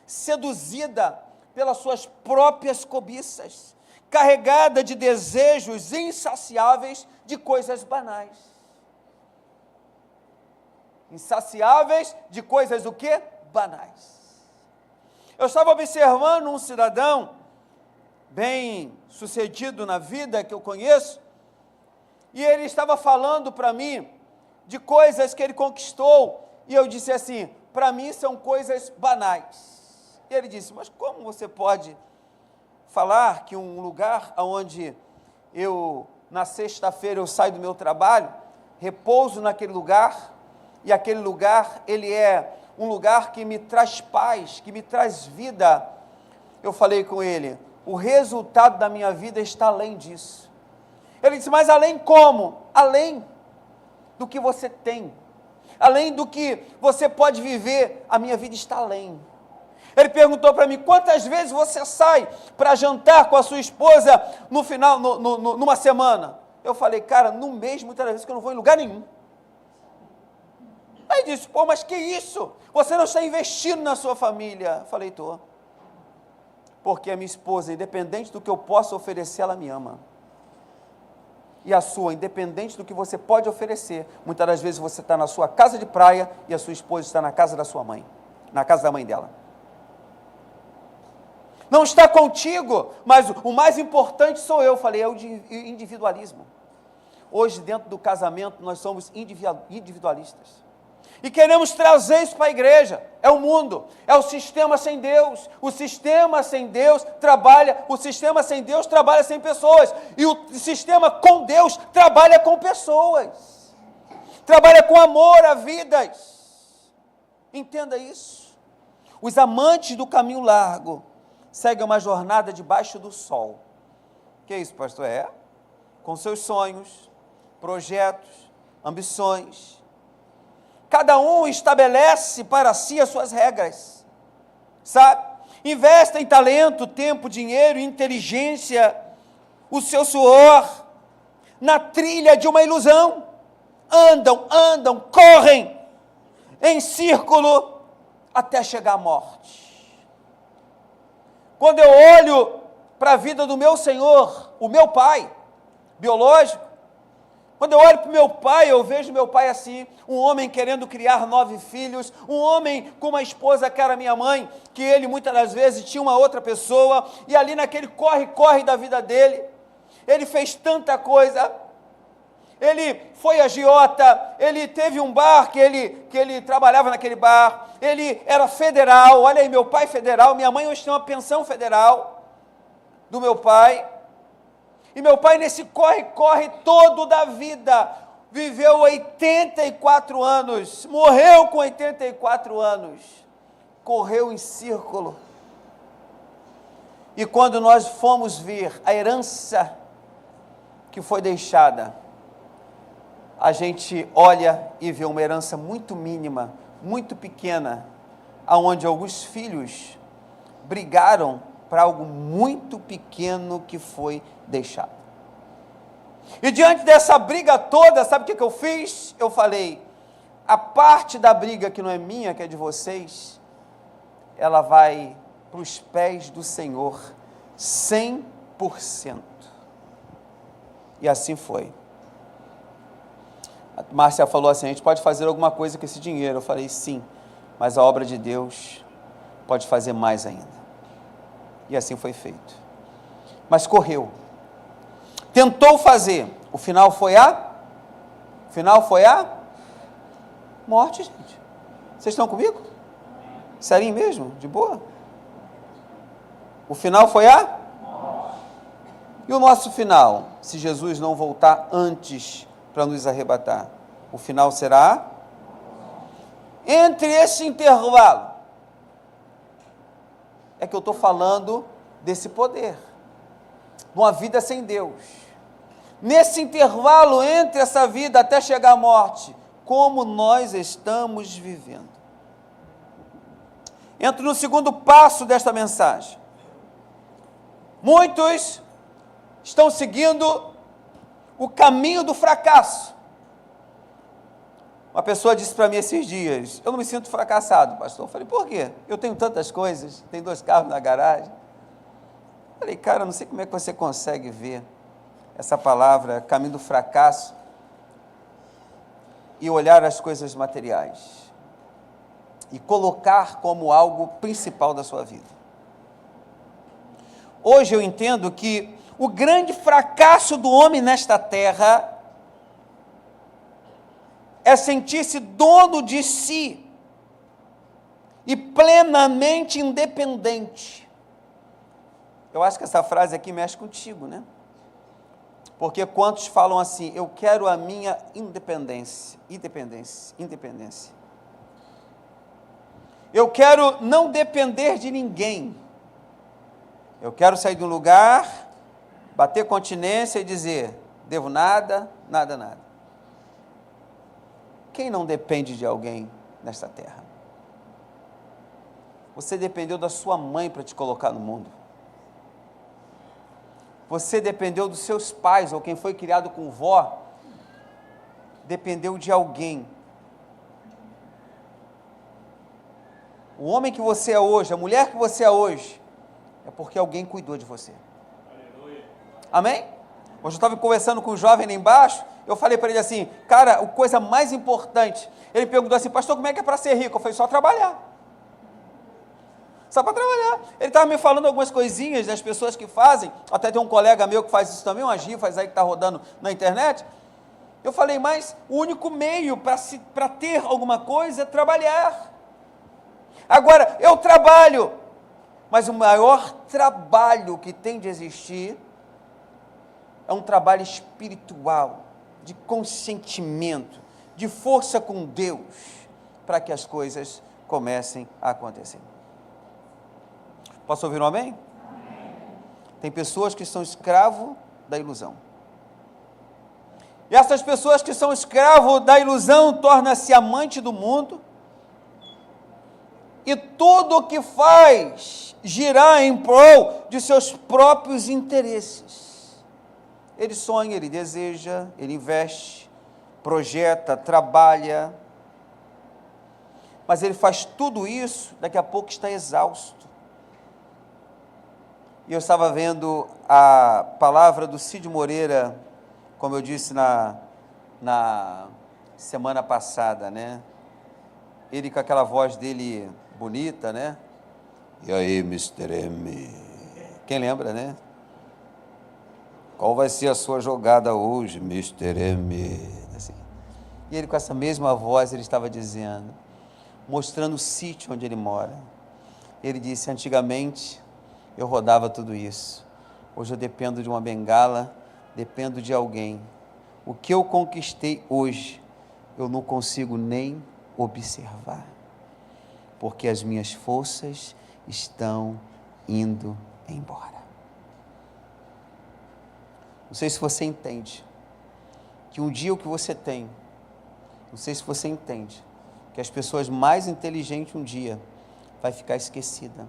seduzida pelas suas próprias cobiças, carregada de desejos insaciáveis de coisas banais. Insaciáveis de coisas o quê? Banais. Eu estava observando um cidadão bem sucedido na vida que eu conheço, e ele estava falando para mim de coisas que ele conquistou, e eu disse assim, para mim são coisas banais. E ele disse, mas como você pode falar que um lugar onde eu, na sexta-feira, eu saio do meu trabalho, repouso naquele lugar, e aquele lugar, ele é um lugar que me traz paz, que me traz vida. Eu falei com ele, o resultado da minha vida está além disso. Ele disse, mas além como? Além do que você tem, além do que você pode viver, a minha vida está além. Ele perguntou para mim, quantas vezes você sai para jantar com a sua esposa no final, numa semana? Eu falei, cara, no mês, muitas vezes que eu não vou em lugar nenhum. Aí disse, pô, mas que isso? Você não está investindo na sua família. Eu falei, estou. Porque a minha esposa, independente do que eu possa oferecer, ela me ama. E a sua, independente do que você pode oferecer, muitas das vezes você está na sua casa de praia e a sua esposa está na casa da sua mãe, na casa da mãe dela. Não está contigo, mas o mais importante sou eu. Falei, é o individualismo. Hoje, dentro do casamento, nós somos individualistas. E queremos trazer isso para a igreja. É o mundo, é o sistema sem Deus. O sistema sem Deus trabalha sem pessoas. E o sistema com Deus trabalha com pessoas. Trabalha com amor a vidas. Entenda isso. Os amantes do caminho largo seguem uma jornada debaixo do sol. Que é isso, pastor? É? Com seus sonhos, projetos, ambições. Cada um estabelece para si as suas regras, sabe? Investe em talento, tempo, dinheiro, inteligência, o seu suor, na trilha de uma ilusão. Andam, correm, em círculo, até chegar à morte. Quando eu olho para a vida do meu Senhor, o meu pai, biológico, quando eu olho para o meu pai, eu vejo meu pai assim, um homem querendo criar 9 filhos, um homem com uma esposa que era minha mãe, que ele muitas das vezes tinha uma outra pessoa, e ali naquele corre da vida dele, ele fez tanta coisa, ele foi agiota, ele teve um bar que ele trabalhava naquele bar, ele era federal, olha aí, meu pai federal, minha mãe hoje tem uma pensão federal do meu pai. E meu pai nesse corre todo da vida, viveu 84 anos, morreu com 84 anos, correu em círculo. E quando nós fomos ver a herança que foi deixada, a gente olha e vê uma herança muito mínima, muito pequena, aonde alguns filhos brigaram para algo muito pequeno que foi deixado. E diante dessa briga toda, sabe o que eu fiz? Eu falei, a parte da briga que não é minha, que é de vocês, ela vai para os pés do Senhor, 100%. E assim foi. A Márcia falou assim, a gente pode fazer alguma coisa com esse dinheiro. Eu falei, sim, mas a obra de Deus pode fazer mais ainda. E assim foi feito. Mas correu. Tentou fazer. O final foi a morte, gente. Vocês estão comigo? Serinho mesmo? De boa? O final foi a morte. E o nosso final, se Jesus não voltar antes para nos arrebatar, o final será? Entre esse intervalo, é que eu estou falando desse poder, de uma vida sem Deus. Nesse intervalo entre essa vida até chegar à morte, como nós estamos vivendo? Entro no segundo passo desta mensagem. Muitos estão seguindo o caminho do fracasso. Uma pessoa disse para mim esses dias: eu não me sinto fracassado, pastor. Eu falei: por quê? Eu tenho tantas coisas, tenho 2 carros na garagem. Eu falei: cara, eu não sei como é que você consegue ver essa palavra, caminho do fracasso, e olhar as coisas materiais e colocar como algo principal da sua vida. Hoje eu entendo que o grande fracasso do homem nesta terra é sentir-se dono de si e plenamente independente. Eu acho que essa frase aqui mexe contigo, né? Porque quantos falam assim: eu quero a minha independência. Eu quero não depender de ninguém. Eu quero sair de um lugar, bater continência e dizer: devo nada, nada. Quem não depende de alguém nesta terra? Você dependeu da sua mãe para te colocar no mundo. Você dependeu dos seus pais, ou quem foi criado com vó, dependeu de alguém. O homem que você é hoje, a mulher que você é hoje, é porque alguém cuidou de você. Aleluia. Amém? Hoje eu estava conversando com um jovem lá embaixo, eu falei para ele assim: cara, a coisa mais importante, ele perguntou assim: pastor, como é que é para ser rico? Eu falei: só trabalhar. Só para trabalhar. Ele estava me falando algumas coisinhas das pessoas que fazem, até tem um colega meu que faz isso também, umas rifas aí que está rodando na internet. Eu falei: mas o único meio para ter alguma coisa é trabalhar. Agora, eu trabalho, mas o maior trabalho que tem de existir é um trabalho espiritual, de consentimento, de força com Deus, para que as coisas comecem a acontecer. Posso ouvir um amém? Amém. Tem pessoas que são escravos da ilusão. E essas pessoas que são escravos da ilusão tornam-se amante do mundo, e tudo o que faz girar em prol de seus próprios interesses. Ele sonha, ele deseja, ele investe, projeta, trabalha, mas ele faz tudo isso, daqui a pouco está exausto. E eu estava vendo a palavra do Cid Moreira, como eu disse na semana passada, né? Ele com aquela voz dele bonita, né? E aí, Mr. M? Quem lembra, né? Qual vai ser a sua jogada hoje, Mr. M? Assim. E ele com essa mesma voz, ele estava dizendo, mostrando o sítio onde ele mora. Ele disse: antigamente eu rodava tudo isso, hoje eu dependo de uma bengala, dependo de alguém. O que eu conquistei hoje, eu não consigo nem observar, porque as minhas forças estão indo embora. Não sei se você entende que um dia o que você tem, não sei se você entende que as pessoas mais inteligentes um dia vai ficar esquecida,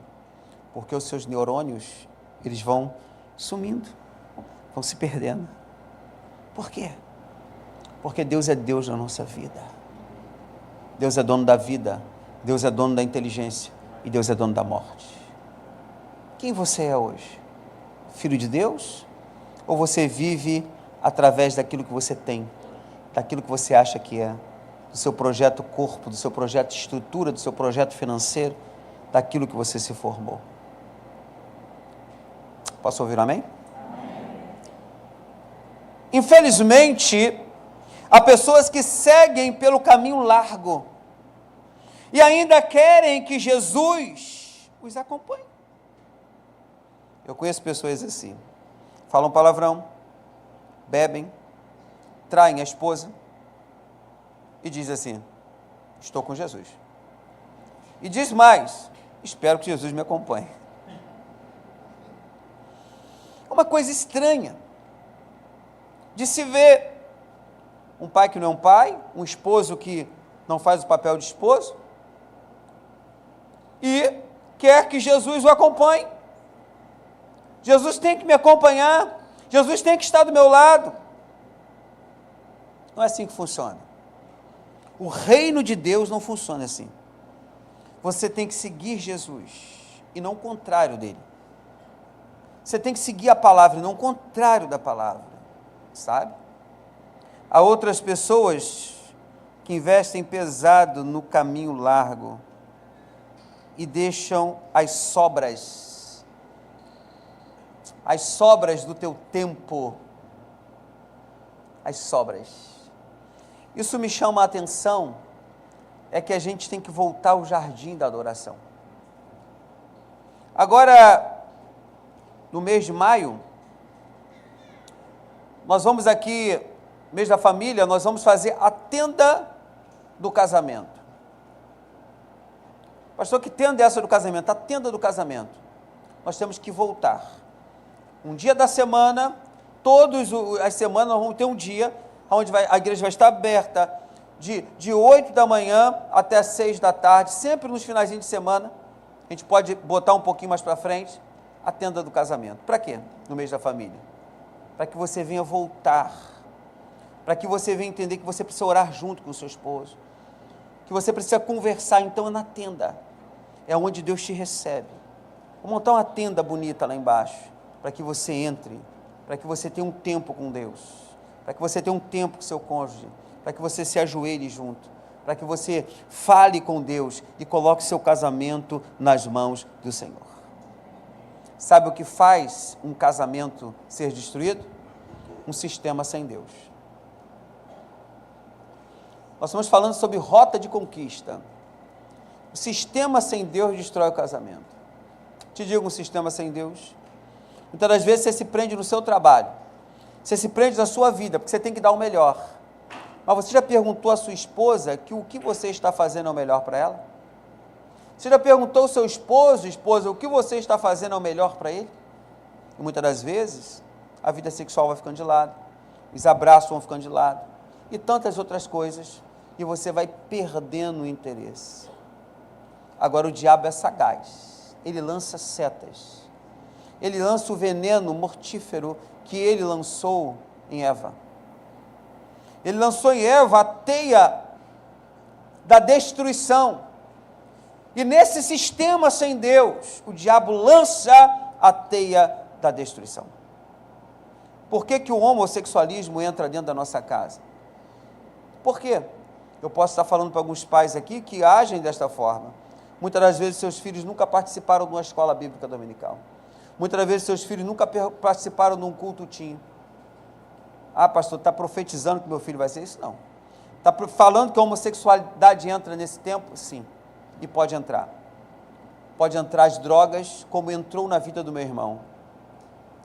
porque os seus neurônios, eles vão sumindo, vão se perdendo. Por quê? Porque Deus é Deus na nossa vida. Deus é dono da vida, Deus é dono da inteligência e Deus é dono da morte. Quem você é hoje? Filho de Deus? Ou você vive através daquilo que você tem, daquilo que você acha que é, do seu projeto corpo, do seu projeto estrutura, do seu projeto financeiro, daquilo que você se formou? Posso ouvir um amém? Infelizmente, há pessoas que seguem pelo caminho largo e ainda querem que Jesus os acompanhe. Eu conheço pessoas assim. falam palavrão, bebem, traem a esposa e diz assim: estou com Jesus. E diz mais: espero que Jesus me acompanhe. É uma coisa estranha de se ver um pai que não é um pai, um esposo que não faz o papel de esposo e quer que Jesus o acompanhe. Jesus tem que me acompanhar, Jesus tem que estar do meu lado. Não é assim que funciona. O reino de Deus não funciona assim. Você tem que seguir Jesus e não o contrário dele. Você tem que seguir a palavra e não o contrário da palavra, sabe? Há outras pessoas que investem pesado no caminho largo e deixam as sobras do teu tempo, as sobras. Isso me chama a atenção, é que a gente tem que voltar ao jardim da adoração. Agora, no mês de maio, nós vamos aqui, mês da família, nós vamos fazer a tenda do casamento. Pastor, que tenda é essa do casamento? A tenda do casamento. Nós temos que voltar. Um dia da semana, todas as semanas nós vamos ter um dia onde a igreja vai estar aberta de 8 da manhã até 6 da tarde, sempre nos finalzinhos de semana. A gente pode botar um pouquinho mais para frente, a tenda do casamento. Para quê? No mês da família. Para que você venha voltar, para que você venha entender que você precisa orar junto com o seu esposo, que você precisa conversar. Então é na tenda, é onde Deus te recebe. Vou montar uma tenda bonita lá embaixo, para que você entre, para que você tenha um tempo com Deus, para que você tenha um tempo com seu cônjuge, para que você se ajoelhe junto, para que você fale com Deus e coloque seu casamento nas mãos do Senhor. Sabe o que faz um casamento ser destruído? Um sistema sem Deus. Nós estamos falando sobre rota de conquista. O sistema sem Deus destrói o casamento. Te digo, um sistema sem Deus. Muitas das vezes você se prende no seu trabalho, você se prende na sua vida, porque você tem que dar o melhor. Mas você já perguntou à sua esposa que o que você está fazendo é o melhor para ela? Você já perguntou ao seu esposo, esposa, o que você está fazendo é o melhor para ele? E muitas das vezes, a vida sexual vai ficando de lado, os abraços vão ficando de lado, e tantas outras coisas, e você vai perdendo o interesse. Agora o diabo é sagaz, ele lança setas, ele lança o veneno mortífero que ele lançou em Eva. Ele lançou em Eva a teia da destruição. E nesse sistema sem Deus, o diabo lança a teia da destruição. Por que o homossexualismo entra dentro da nossa casa? Por quê? Eu posso estar falando para alguns pais aqui que agem desta forma. Muitas das vezes seus filhos nunca participaram de uma escola bíblica dominical. Muitas das vezes seus filhos nunca participaram de um culto teen. Ah, pastor, está profetizando que meu filho vai ser isso? Não. Está falando que a homossexualidade entra nesse tempo? Sim. E pode entrar. Pode entrar as drogas, como entrou na vida do meu irmão.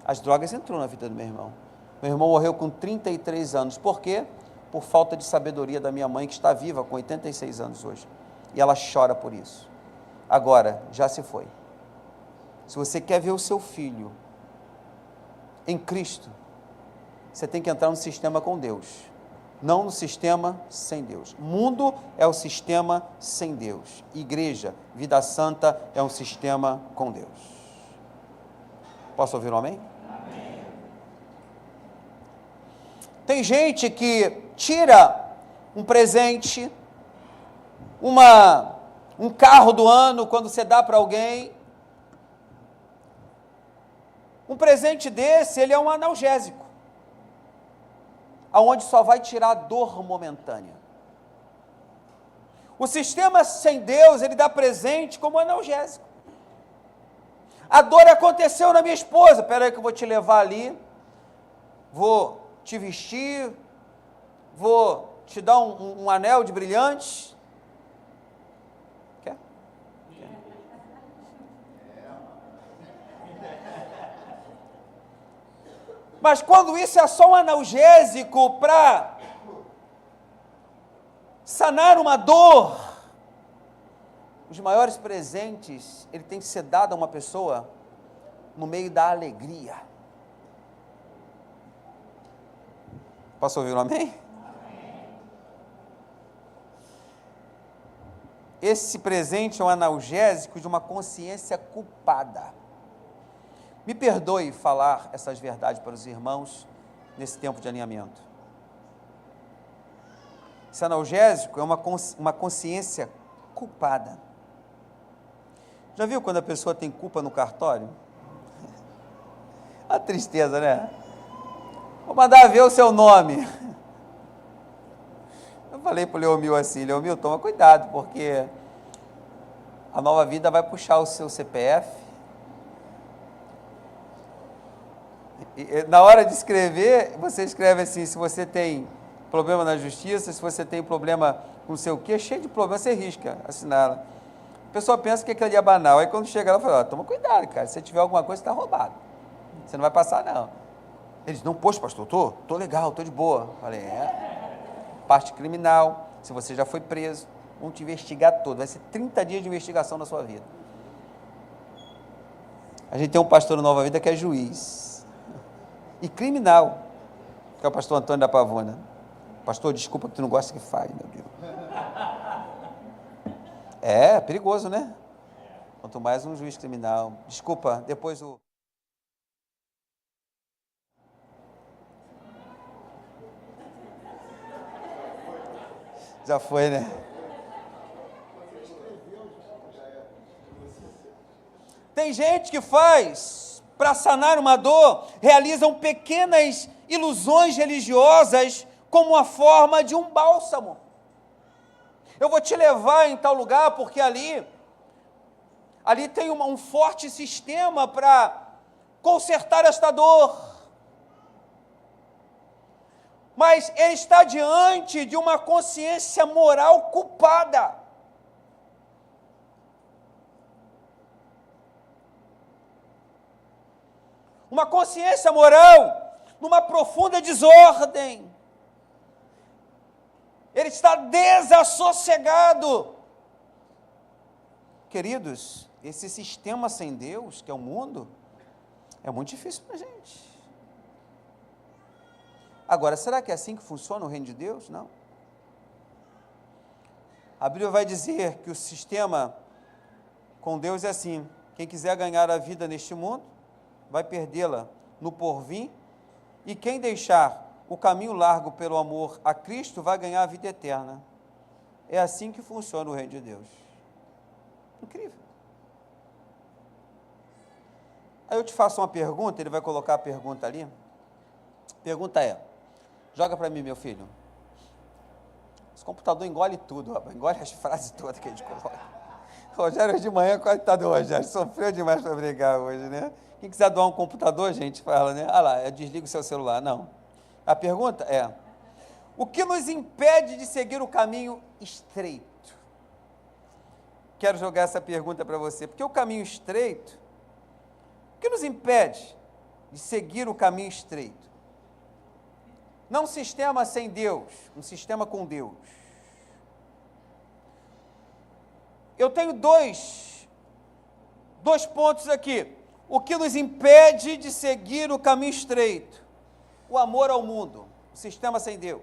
As drogas entrou na vida do meu irmão. Meu irmão morreu com 33 anos. Por quê? Por falta de sabedoria da minha mãe, que está viva com 86 anos hoje. E ela chora por isso. Agora, já se foi. Se você quer ver o seu filho em Cristo, você tem que entrar no sistema com Deus, não no sistema sem Deus. Mundo é o sistema sem Deus. Igreja, vida santa é um sistema com Deus. Posso ouvir um amém? Amém. Tem gente que tira um presente, um carro do ano, quando você dá para alguém. Um presente desse, ele é um analgésico, aonde só vai tirar a dor momentânea. O sistema sem Deus, ele dá presente como analgésico. A dor aconteceu na minha esposa, espera aí que eu vou te levar ali, vou te vestir, vou te dar um anel de brilhantes. Quer? Mas quando isso é só um analgésico para sanar uma dor, os maiores presentes, ele tem que ser dado a uma pessoa no meio da alegria. Posso ouvir um amém? Esse presente é um analgésico de uma consciência culpada. Me perdoe falar essas verdades para os irmãos nesse tempo de alinhamento. Esse analgésico é uma consciência culpada. Já viu quando a pessoa tem culpa no cartório? A tristeza, né? Vou mandar ver o seu nome. Eu falei para o Leomil assim, Leomil, toma cuidado, porque a Nova Vida vai puxar o seu CPF. E, na hora de escrever, você escreve assim, se você tem problema na justiça, se você tem problema com não sei o quê, cheio de problema, você risca, assinala. A pessoa pensa que aquilo ali é banal, aí quando chega lá, fala, toma cuidado, cara, se você tiver alguma coisa, você está roubado. Você não vai passar, não. Eles, não, poxa, pastor, tô legal, tô de boa. Falei, parte criminal, se você já foi preso, vão te investigar todo, vai ser 30 dias de investigação na sua vida. A gente tem um pastor no Nova Vida que é juiz e criminal, que é o pastor Antônio da Pavuna. Pastor, desculpa que tu não gosta que fale, meu Deus. É perigoso, né? Quanto mais um juiz criminal. Desculpa, depois o... Já foi, né? Tem gente que faz, para sanar uma dor, realizam pequenas ilusões religiosas como uma forma de um bálsamo. Eu vou te levar em tal lugar porque ali tem um forte sistema para consertar esta dor. Mas ele está diante de uma consciência moral culpada. Uma consciência moral numa profunda desordem. Ele está desassossegado. Queridos, esse sistema sem Deus, que é o mundo, é muito difícil para a gente. Agora, será que é assim que funciona o reino de Deus? Não. A Bíblia vai dizer que o sistema com Deus é assim: quem quiser ganhar a vida neste mundo, vai perdê-la no porvir, e quem deixar o caminho largo pelo amor a Cristo vai ganhar a vida eterna. É assim que funciona o reino de Deus. Incrível. Aí eu te faço uma pergunta, ele vai colocar a pergunta ali. A pergunta é, joga para mim, meu filho. Esse computador engole tudo, rapaz, engole as frases todas que a gente coloca. Rogério, de manhã, coitado do Rogério, sofreu demais para brigar hoje, né? Quem quiser doar um computador, gente, fala, né? Ah lá, desliga o seu celular. Não. A pergunta é, o que nos impede de seguir o caminho estreito? Quero jogar essa pergunta para você, porque o caminho estreito, o que nos impede de seguir o caminho estreito? Não um sistema sem Deus, um sistema com Deus. Eu tenho dois pontos aqui. O que nos impede de seguir o caminho estreito? O amor ao mundo, o sistema sem Deus.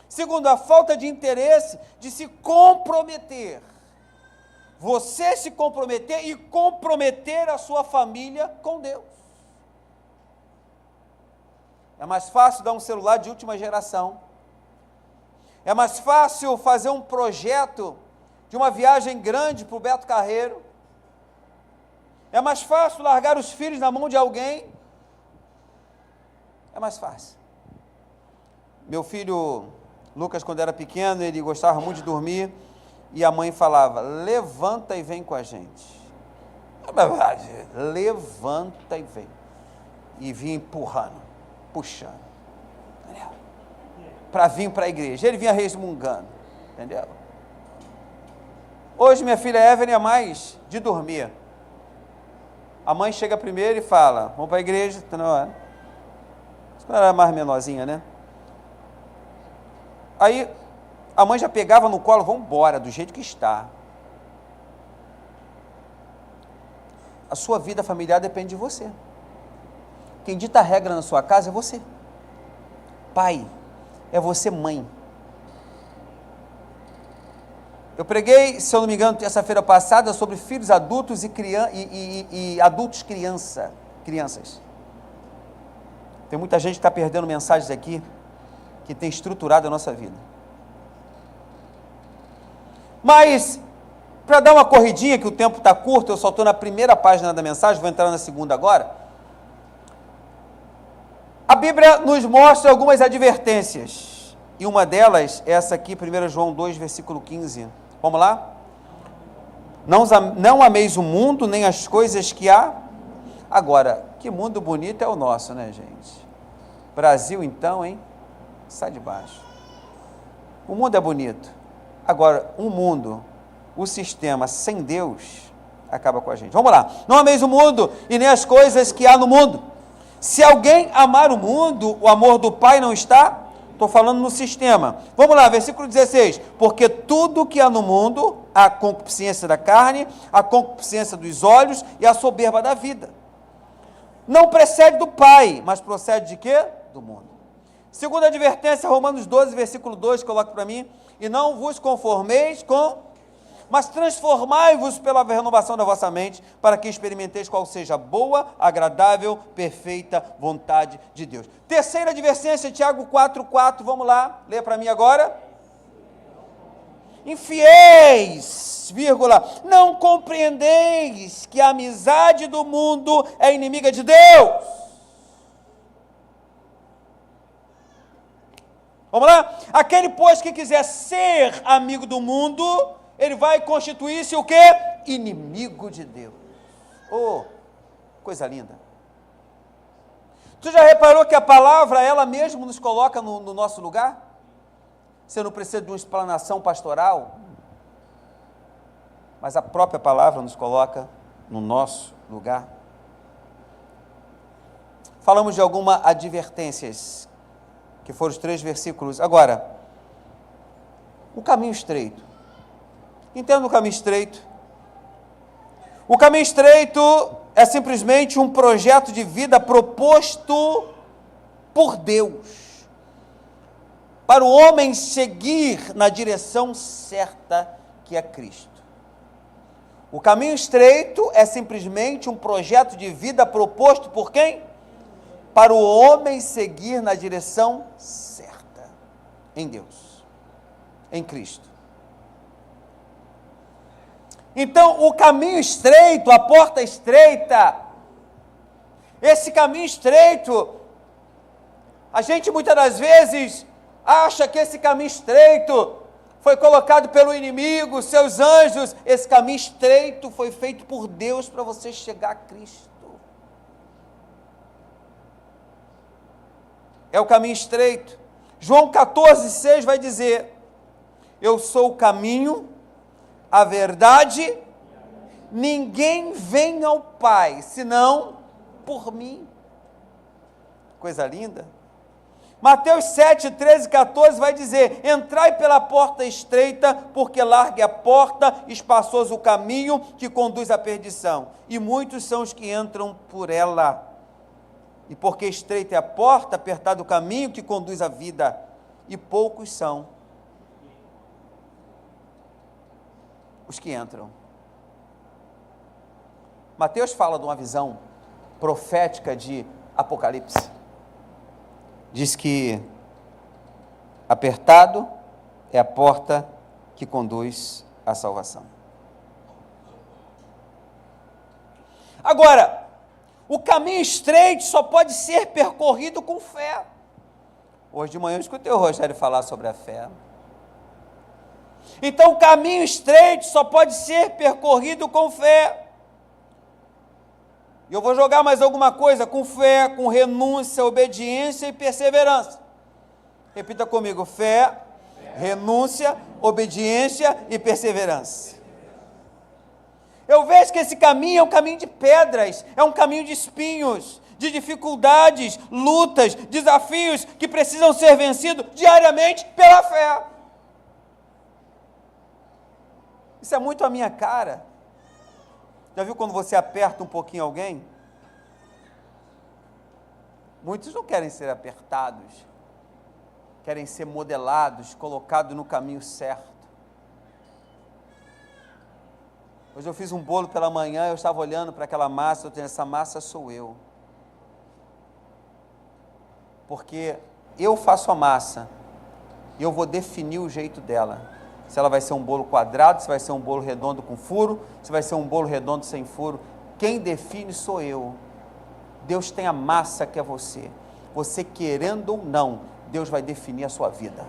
Segundo, a falta de interesse de se comprometer. Você se comprometer e comprometer a sua família com Deus. É mais fácil dar um celular de última geração. É mais fácil fazer um projeto de uma viagem grande para o Beto Carreiro. É mais fácil largar os filhos na mão de alguém. É mais fácil. Meu filho Lucas, quando era pequeno, ele gostava muito de dormir, e a mãe falava, levanta e vem com a gente. Levanta e vem. E vinha empurrando, puxando, entendeu? Para vir para a igreja. Ele vinha resmungando, entendeu? Hoje minha filha Evelyn é mais de dormir. A mãe chega primeiro e fala, vamos para a igreja, está na hora. Quando ela era mais menorzinha, né? Aí a mãe já pegava no colo, vamos embora, do jeito que está. A sua vida familiar depende de você. Quem dita a regra na sua casa é você. Pai, é você, mãe. Eu preguei, se eu não me engano, terça-feira passada, sobre filhos adultos e adultos crianças. Tem muita gente que está perdendo mensagens aqui, que tem estruturado a nossa vida. Mas, para dar uma corridinha, que o tempo está curto, eu só estou na primeira página da mensagem, vou entrar na segunda agora. A Bíblia nos mostra algumas advertências, e uma delas é essa aqui, 1 João 2, versículo 15. Vamos lá? Não ameis o mundo, nem as coisas que há. Agora, que mundo bonito é o nosso, né, gente? Brasil, então, hein? Sai de baixo. O mundo é bonito. Agora, o mundo, o sistema sem Deus, acaba com a gente. Vamos lá. Não ameis o mundo e nem as coisas que há no mundo. Se alguém amar o mundo, o amor do Pai não está. Estou falando no sistema. Vamos lá, versículo 16. Porque tudo que há no mundo, a concupiscência da carne, a concupiscência dos olhos e a soberba da vida, não procede do Pai, mas procede de quê? Do mundo. Segunda advertência, Romanos 12, versículo 2, coloca para mim. E não vos conformeis mas transformai-vos pela renovação da vossa mente, para que experimenteis qual seja a boa, agradável, perfeita vontade de Deus. Terceira advertência, Tiago 4:4, vamos lá, leia para mim agora. Infiéis, vírgula, não compreendeis que a amizade do mundo é inimiga de Deus. Vamos lá? Aquele, pois, que quiser ser amigo do mundo, ele vai constituir-se o quê? Inimigo de Deus. Oh, coisa linda. Tu já reparou que a palavra, ela mesma nos coloca no nosso lugar? Você não precisa de uma explanação pastoral, mas a própria palavra nos coloca no nosso lugar. Falamos de algumas advertências, que foram os 3 versículos. Agora, o caminho estreito. Entenda o caminho estreito. O caminho estreito é simplesmente um projeto de vida proposto por Deus, para o homem seguir na direção certa, que é Cristo. O caminho estreito é simplesmente um projeto de vida proposto por quem? Para o homem seguir na direção certa, em Deus, em Cristo. Então, o caminho estreito, a porta estreita, esse caminho estreito, a gente muitas das vezes acha que esse caminho estreito foi colocado pelo inimigo, seus anjos. Esse caminho estreito foi feito por Deus para você chegar a Cristo. É o caminho estreito. João 14,6 vai dizer: eu sou o caminho, a verdade, ninguém vem ao Pai, senão por mim. Coisa linda. Mateus 7, 13 e 14 vai dizer: entrai pela porta estreita, porque larga é a porta, espaçoso o caminho que conduz à perdição, e muitos são os que entram por ela. E porque estreita é a porta, apertado o caminho que conduz à vida, e poucos são os que entram. Mateus fala de uma visão profética de Apocalipse. Diz que apertado é a porta que conduz à salvação. Agora, o caminho estreito só pode ser percorrido com fé. Hoje de manhã eu escutei o Rogério falar sobre a fé. Então, o caminho estreito só pode ser percorrido com fé. E eu vou jogar mais alguma coisa: com fé, com renúncia, obediência e perseverança. Repita comigo: fé, renúncia, obediência e perseverança. Eu vejo que esse caminho é um caminho de pedras, é um caminho de espinhos, de dificuldades, lutas, desafios que precisam ser vencidos diariamente pela fé. Isso é muito a minha cara. Já viu quando você aperta um pouquinho alguém? Muitos não querem ser apertados, querem ser modelados, colocados no caminho certo. Hoje eu fiz um bolo pela manhã, eu estava olhando para aquela massa, eu tenho essa massa sou eu. Porque eu faço a massa, e eu vou definir o jeito dela. Se ela vai ser um bolo quadrado, se vai ser um bolo redondo com furo, se vai ser um bolo redondo sem furo. Quem define sou eu. Deus tem a massa que é você. Você querendo ou não, Deus vai definir a sua vida.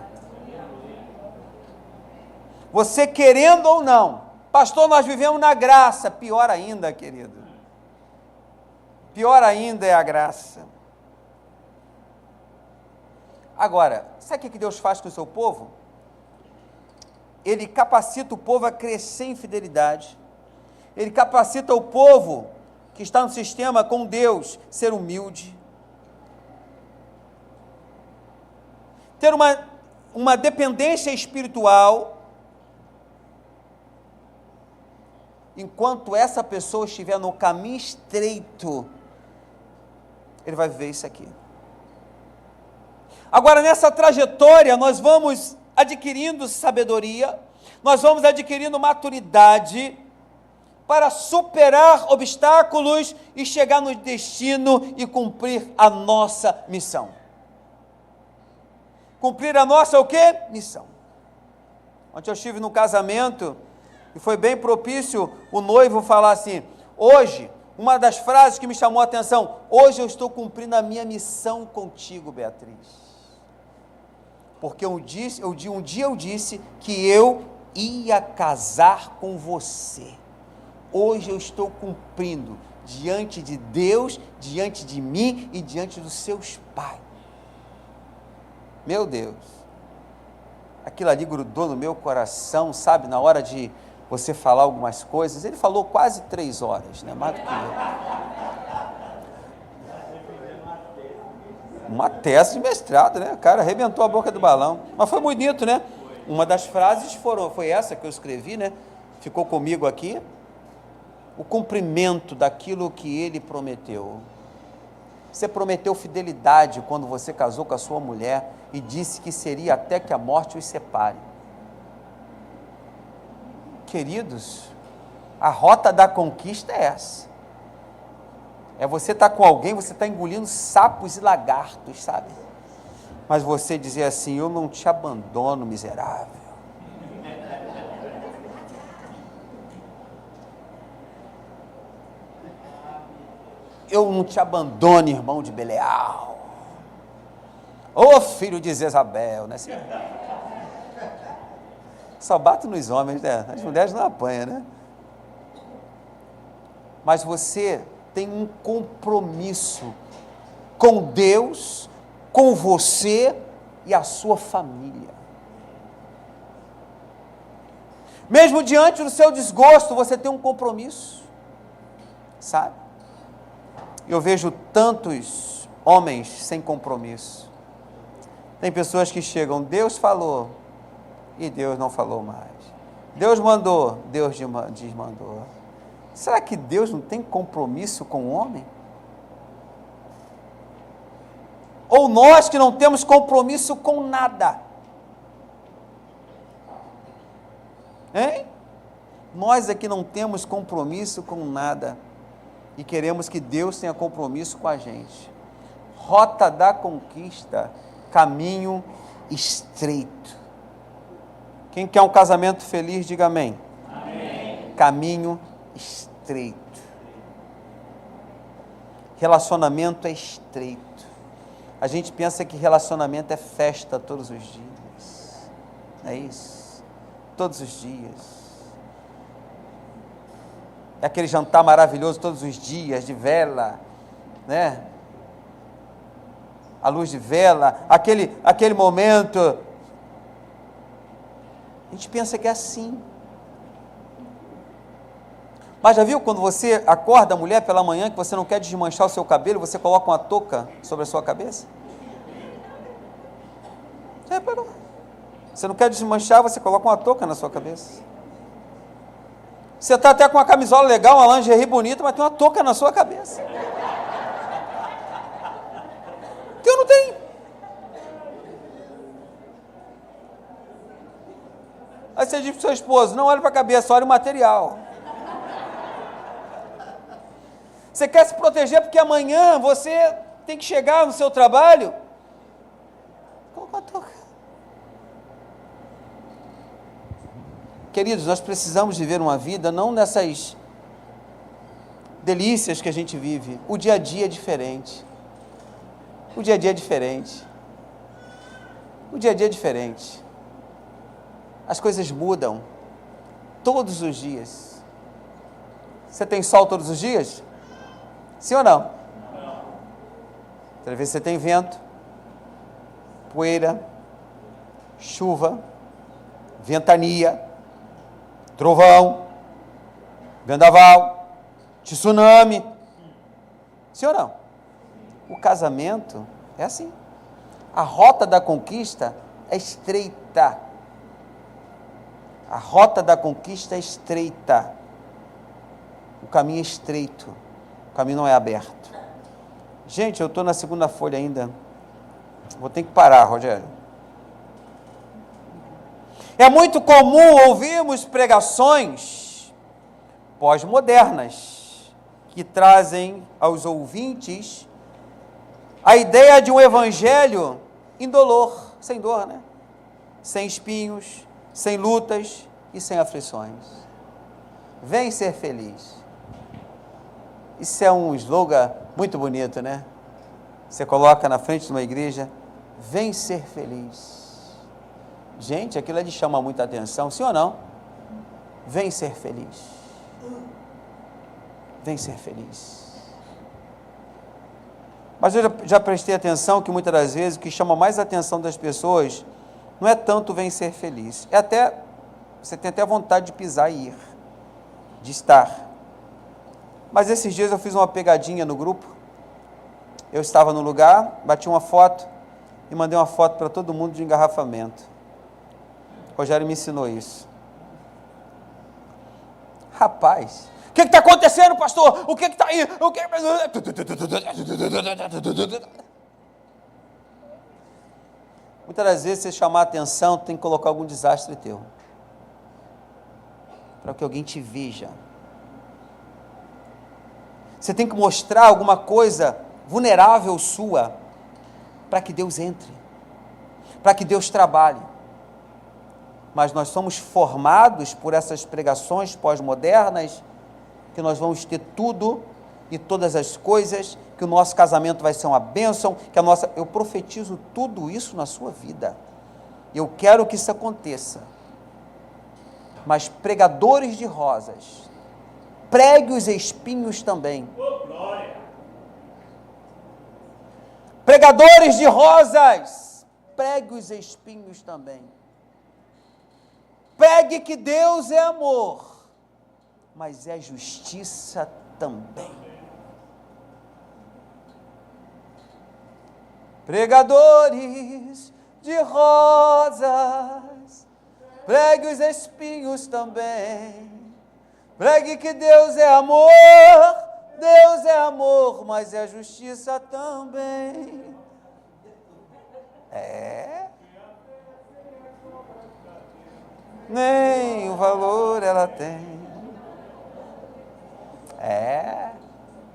Você querendo ou não. Pastor, nós vivemos na graça. Pior ainda, querido. Pior ainda é a graça. Agora, sabe o que Deus faz com o seu povo? Ele capacita o povo a crescer em fidelidade. Ele capacita o povo que está no sistema com Deus, ser humilde. Ter uma dependência espiritual. Enquanto essa pessoa estiver no caminho estreito, ele vai viver isso aqui. Agora, nessa trajetória, nós vamos adquirindo sabedoria, nós vamos adquirindo maturidade para superar obstáculos e chegar no destino e cumprir a nossa missão. Cumprir a nossa o quê? Missão. Ontem eu estive num casamento e foi bem propício o noivo falar assim, hoje, uma das frases que me chamou a atenção, hoje eu estou cumprindo a minha missão contigo, Beatriz. Porque um dia eu disse que eu ia casar com você. Hoje eu estou cumprindo diante de Deus, diante de mim e diante dos seus pais. Meu Deus, aquilo ali grudou no meu coração, sabe, na hora de você falar algumas coisas. Ele falou quase 3 horas, né, mais do que eu. Uma tese de mestrado, né? O cara arrebentou a boca do balão. Mas foi bonito, né? Uma das frases foi essa que eu escrevi, né? Ficou comigo aqui. O cumprimento daquilo que ele prometeu. Você prometeu fidelidade quando você casou com a sua mulher e disse que seria até que a morte os separe. Queridos, a rota da conquista é essa. É você estar com alguém, você está engolindo sapos e lagartos, sabe? Mas você dizer assim, eu não te abandono, miserável. Eu não te abandono, irmão de Beleal. Ô filho de Jezabel, né? Só bate nos homens, né? As mulheres não apanham, né? Mas você tem um compromisso com Deus, com você e a sua família. Mesmo diante do seu desgosto, você tem um compromisso, sabe? Eu vejo tantos homens sem compromisso. Tem pessoas que chegam, Deus falou, e Deus não falou mais. Deus mandou, Deus desmandou. Será que Deus não tem compromisso com o homem? Ou nós que não temos compromisso com nada? Hein? Nós é que não temos compromisso com nada e queremos que Deus tenha compromisso com a gente. Rota da conquista, caminho estreito. Quem quer um casamento feliz, diga amém. Amém. Caminho estreito. Relacionamento é estreito. A gente pensa que relacionamento é festa todos os dias. Não é isso? Todos os dias. É aquele jantar maravilhoso todos os dias, de vela, né? A luz de vela, aquele momento. A gente pensa que é assim. Mas já viu quando você acorda a mulher pela manhã, que você não quer desmanchar o seu cabelo, você coloca uma touca sobre a sua cabeça? Já reparou? Você não quer desmanchar, você coloca uma touca na sua cabeça. Você está até com uma camisola legal, uma lingerie bonita, mas tem uma touca na sua cabeça. Tem ou não tem? Aí você diz para o seu esposo, não olhe para a cabeça, olhe o material. Você quer se proteger porque amanhã você tem que chegar no seu trabalho? Coloca a touca. Queridos, nós precisamos viver uma vida não nessas delícias que a gente vive. O dia a dia é diferente. O dia a dia é diferente. O dia a dia é diferente. As coisas mudam todos os dias. Você tem sol todos os dias? Sim ou não? Às vezes você tem vento, poeira, chuva, ventania, trovão, vendaval, tsunami. Sim ou não? O casamento é assim. A rota da conquista é estreita. A rota da conquista é estreita. O caminho é estreito. O caminho não é aberto. Gente, eu estou na segunda folha ainda. Vou ter que parar, Rogério. É muito comum ouvirmos pregações pós-modernas que trazem aos ouvintes a ideia de um evangelho indolor, sem dor, né? Sem espinhos, sem lutas e sem aflições. Vem ser feliz. Isso é um slogan muito bonito, né? Você coloca na frente de uma igreja, vem ser feliz. Gente, aquilo ali chama muita atenção, sim ou não? Vem ser feliz. Vem ser feliz. Mas eu já prestei atenção que muitas das vezes o que chama mais a atenção das pessoas não é tanto vem ser feliz, é até, você tem até vontade de pisar e ir, de estar. Mas esses dias eu fiz uma pegadinha no grupo, eu estava no lugar, bati uma foto e mandei uma foto para todo mundo de engarrafamento. O Rogério me ensinou isso. Rapaz, o que está acontecendo, pastor? O que está aí? O que... Muitas das vezes, você chamar a atenção, tem que colocar algum desastre teu. Para que alguém te veja. Você tem que mostrar alguma coisa vulnerável sua, para que Deus entre. Para que Deus trabalhe. Mas nós somos formados por essas pregações pós-modernas, que nós vamos ter tudo e todas as coisas, que o nosso casamento vai ser uma bênção, que a nossa... Eu profetizo tudo isso na sua vida. Eu quero que isso aconteça. Mas pregadores de rosas, pregue os espinhos também. Pregadores de rosas, pregue os espinhos também. Pregue que Deus é amor, mas é justiça também. Pregadores de rosas, pregue os espinhos também. Pregue que Deus é amor, mas é justiça também. Nem o valor ela tem.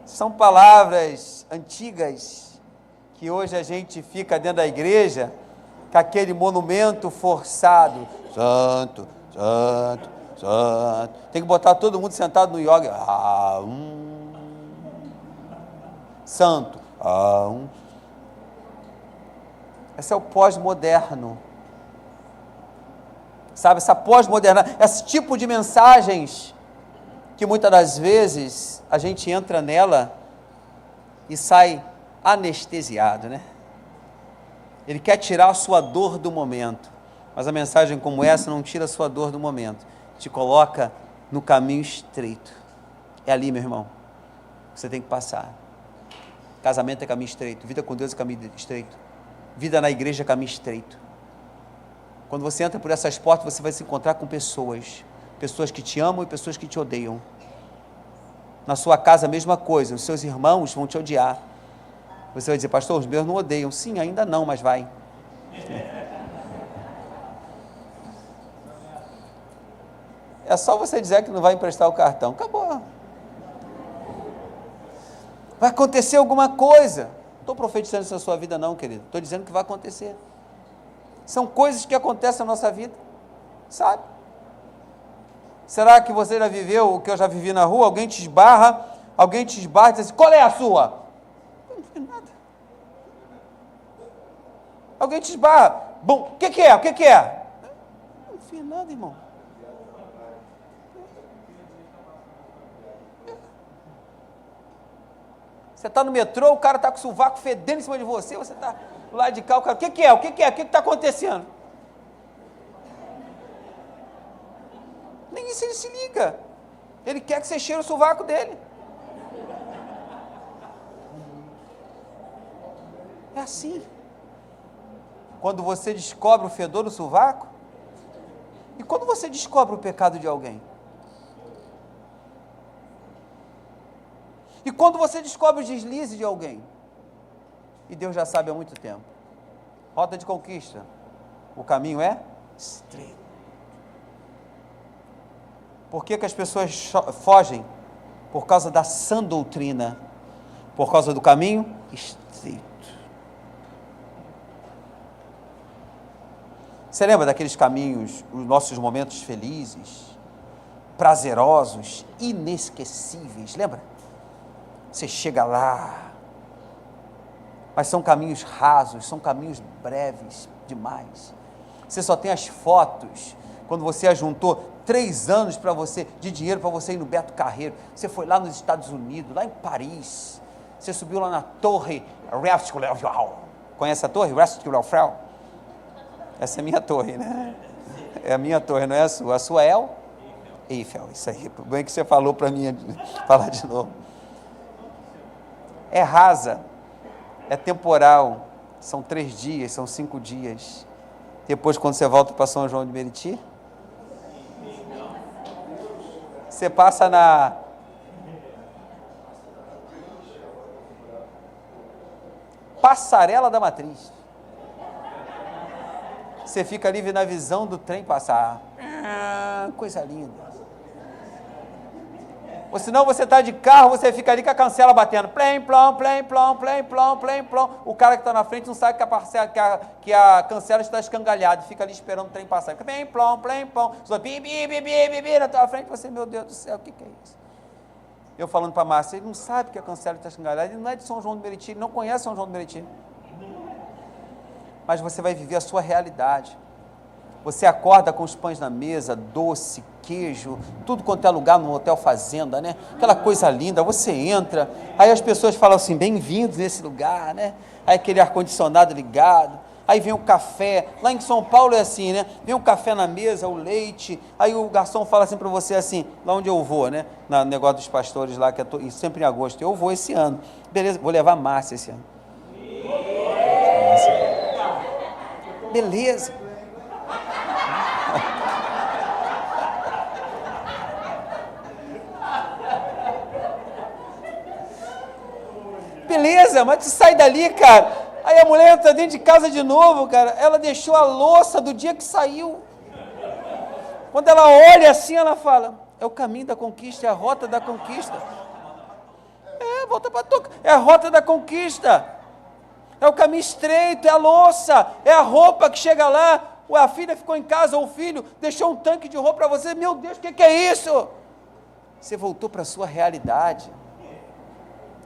São palavras antigas que hoje a gente fica dentro da igreja com aquele monumento forçado. Santo, santo, santo. Tem que botar todo mundo sentado no yoga. Santo. Esse é o pós-moderno. Sabe, essa pós-moderna, esse tipo de mensagens que muitas das vezes a gente entra nela e sai anestesiado, né? Ele quer tirar a sua dor do momento, mas a mensagem como essa não tira a sua dor do momento, te coloca no caminho estreito. É ali, meu irmão, que você tem que passar. Casamento é caminho estreito, vida com Deus é caminho estreito, vida na igreja é caminho estreito. Quando você entra por essas portas, você vai se encontrar com pessoas que te amam e pessoas que te odeiam. Na sua casa, a mesma coisa, os seus irmãos vão te odiar. Você vai dizer, pastor, os meus não odeiam. Sim, ainda não, mas vai. É só você dizer que não vai emprestar o cartão. Acabou. Vai acontecer alguma coisa. Não estou profetizando isso na sua vida não, querido. Estou dizendo que vai acontecer. São coisas que acontecem na nossa vida. Sabe? Será que você já viveu o que eu já vivi na rua? Alguém te esbarra e diz assim, qual é a sua? Eu não fiz nada. Alguém te esbarra. Bom, o que é? O que é? Eu não fiz nada, irmão. Você está no metrô, o cara está com o sovaco fedendo em cima de você, você está do lado de cá, o cara, o que é? O que está acontecendo? Nem isso ele se liga. Ele quer que você cheire o sovaco dele. É assim. Quando você descobre o fedor do sovaco, e quando você descobre o pecado de alguém, e quando você descobre o deslize de alguém, e Deus já sabe há muito tempo, rota de conquista, o caminho é estreito. Por que as pessoas fogem? Por causa da sã doutrina, por causa do caminho estreito. Você lembra daqueles caminhos, os nossos momentos felizes, prazerosos, inesquecíveis, lembra? Você chega lá, mas são caminhos rasos, são caminhos breves demais. Você só tem as fotos, quando você ajuntou 3 anos para você, de dinheiro para você ir no Beto Carreiro, você foi lá nos Estados Unidos, lá em Paris, você subiu lá na torre Eiffel. Conhece a torre Eiffel? Essa é a minha torre, né? É a minha torre, não é a sua. A sua é o Eiffel, isso aí. Bem que você falou para mim falar de novo. É rasa, é temporal, são 3 dias, são 5 dias. Depois, quando você volta para São João de Meriti, você passa na Passarela da Matriz. Você fica ali na visão do trem passar. Coisa linda. Ou senão você está de carro, você fica ali com a cancela batendo. Plém, plom, plém, plom, plém, plom, plém, plom. O cara que está na frente não sabe que a cancela está escangalhada. Fica ali esperando o trem passar. Plém, plom, plém, plom. Bibi, na tua frente. Você, meu Deus do céu, o que é isso? Eu falando para a Márcia, ele não sabe que a cancela está escangalhada. Ele não é de São João do Meriti, ele não conhece São João do Meriti. Mas você vai viver a sua realidade. Você acorda com os pães na mesa, doce, queijo, tudo quanto é lugar no Hotel Fazenda, né? Aquela coisa linda, você entra, aí as pessoas falam assim, bem-vindos nesse lugar, né? Aí aquele ar-condicionado ligado, aí vem o café, lá em São Paulo é assim, né? Vem o café na mesa, o leite, aí o garçom fala assim para você assim, lá onde eu vou, né? No negócio dos pastores lá, que é sempre em agosto, eu vou esse ano, beleza, vou levar a Márcia esse ano. Beleza. Beleza, mas tu sai dali, cara. Aí a mulher entra dentro de casa de novo, cara. Ela deixou a louça do dia que saiu. Quando ela olha assim, ela fala, é o caminho da conquista, é a rota da conquista. Volta para tocar. É a rota da conquista. É o caminho estreito, é a louça, é a roupa que chega lá. A filha ficou em casa, ou o filho deixou um tanque de roupa para você. Meu Deus, o que é isso? Você voltou para a sua realidade.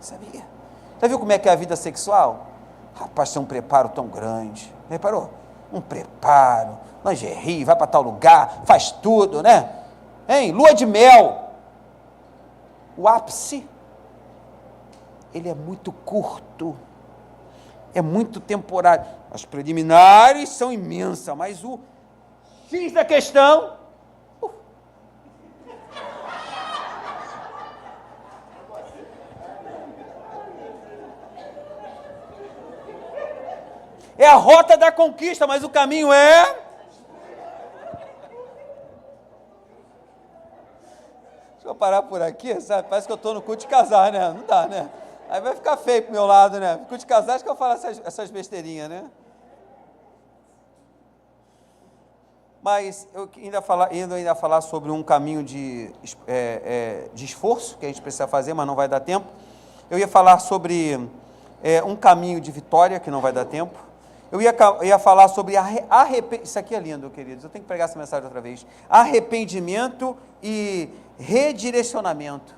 Sabia? Já viu como é que é a vida sexual? Rapaz, tem um preparo tão grande. Reparou? Um preparo, lingerie, vai para tal lugar, faz tudo, né? Hein? Lua de mel. O ápice, ele é muito curto. É muito temporário. As preliminares são imensas, mas o X da questão... é a rota da conquista, mas o caminho é... Deixa eu parar por aqui, sabe? Parece que eu estou no culto de casar, né? Não dá, né? Aí vai ficar feio pro meu lado, né? Culto de casar, acho que eu falo essas besteirinhas, né? Mas eu ainda falar sobre um caminho de esforço que a gente precisa fazer, mas não vai dar tempo. Eu ia falar sobre um caminho de vitória, que não vai dar tempo. Eu ia falar sobre arrependimento. Isso aqui é lindo, queridos. Eu tenho que pregar essa mensagem outra vez. Arrependimento e redirecionamento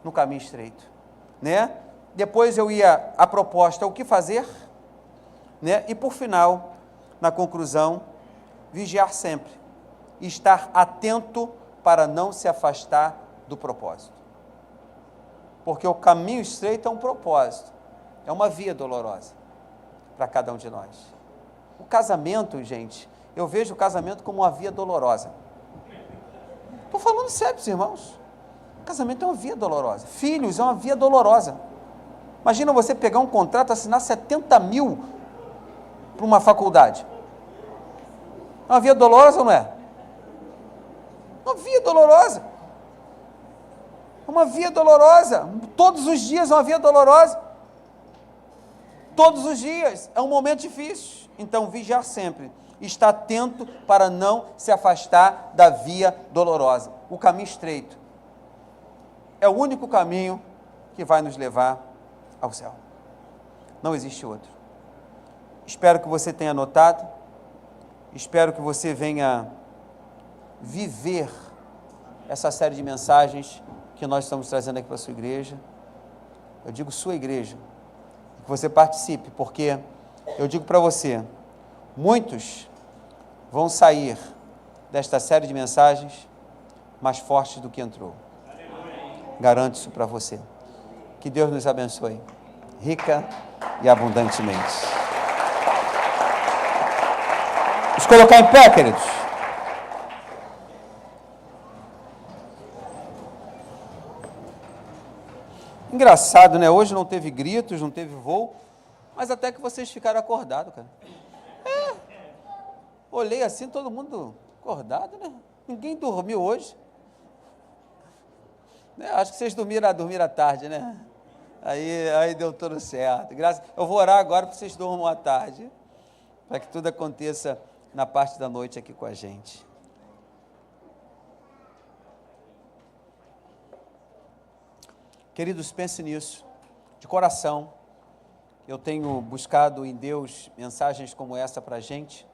no caminho estreito, né? Depois a proposta, o que fazer, né? E por final, na conclusão, vigiar sempre, estar atento para não se afastar do propósito. Porque o caminho estreito é um propósito, é uma via dolorosa para cada um de nós. O casamento, gente, eu vejo o casamento como uma via dolorosa. Estou falando sério, irmãos. O casamento é uma via dolorosa. Filhos é uma via dolorosa. Imagina você pegar um contrato, assinar 70 mil para uma faculdade. É uma via dolorosa ou não é? Uma via dolorosa. Uma via dolorosa. Todos os dias é uma via dolorosa. Todos os dias é um momento difícil. Então, vigiar sempre. Estar atento para não se afastar da via dolorosa. O caminho estreito é o único caminho que vai nos levar ao céu. Não existe outro. Espero que você tenha notado. Espero que você venha viver essa série de mensagens que nós estamos trazendo aqui para a sua igreja. Eu digo sua igreja, que você participe, porque eu digo para você, muitos vão sair desta série de mensagens mais fortes do que entrou. Garanto isso para você. Que Deus nos abençoe, rica e abundantemente. Vamos colocar em pé, queridos. Engraçado, né? Hoje não teve gritos, não teve voo, mas até que vocês ficaram acordados, cara. Olhei assim, todo mundo acordado, né? Ninguém dormiu hoje. Acho que vocês dormiram à tarde, né? Aí deu tudo certo. Eu vou orar agora para que vocês dormam à tarde, para que tudo aconteça na parte da noite aqui com a gente. Queridos, pense nisso, de coração. Eu tenho buscado em Deus mensagens como essa para a gente,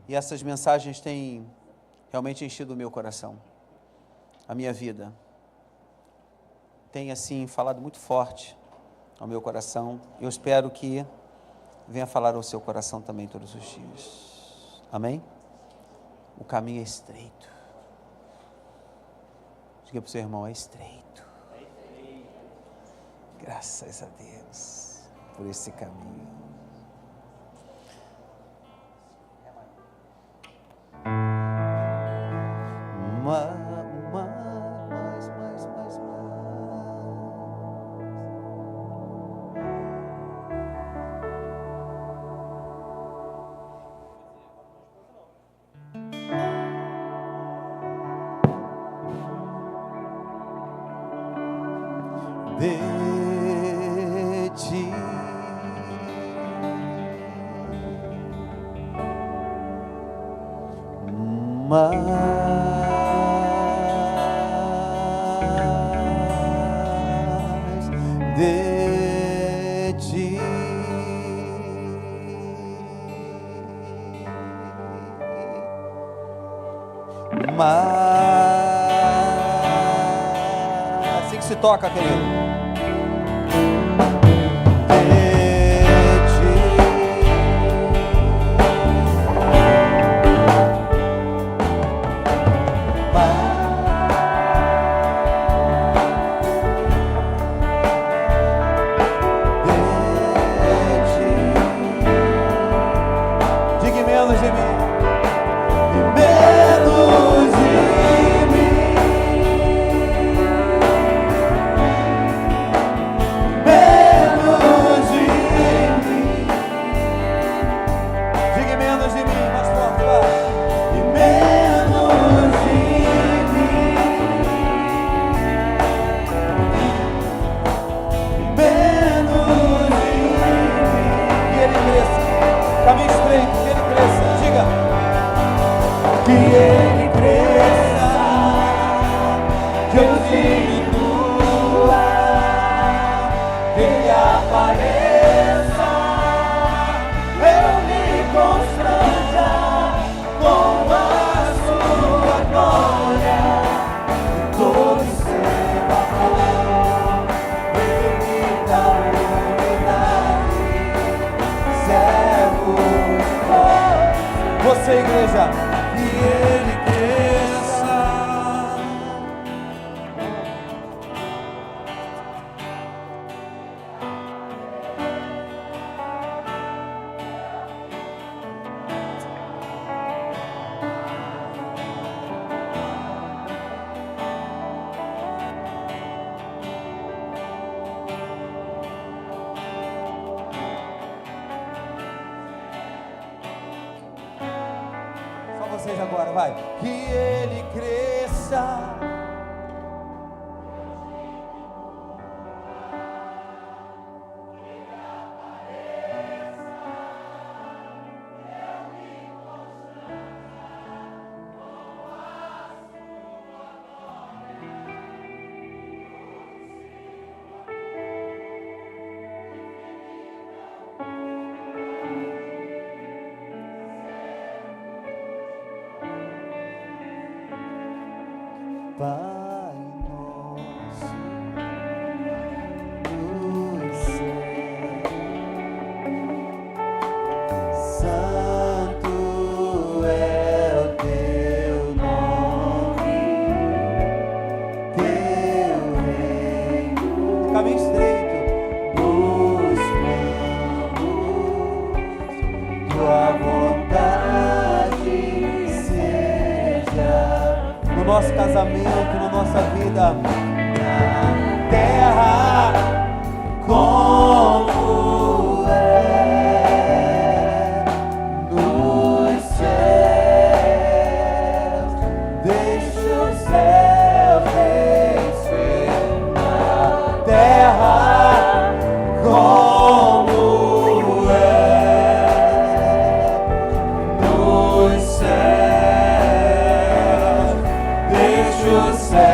e essas mensagens têm realmente enchido o meu coração, a minha vida. Tem, assim, falado muito forte ao meu coração. Eu espero que venha falar ao seu coração também todos os dias. Amém? O caminho é estreito. Diga para o seu irmão, é estreito. Graças a Deus por esse caminho. Mais. De ti, mais de ti, assim que se toca, querido. apareça, eu me constranja com a sua glória, todo seu amor, bendita unidade, servo de Deus. Você, igreja. Que ele cresça. Só vocês agora, vai. Que ele cresça. Pai nosso do céu, santo é o teu nome, teu reino, Caminho estreito. buscamos, tua vontade seja No nosso casamento, na nossa vida. na terra como é nos céus. Deixa o céu descer na terra como é nos céus. Deixa o céu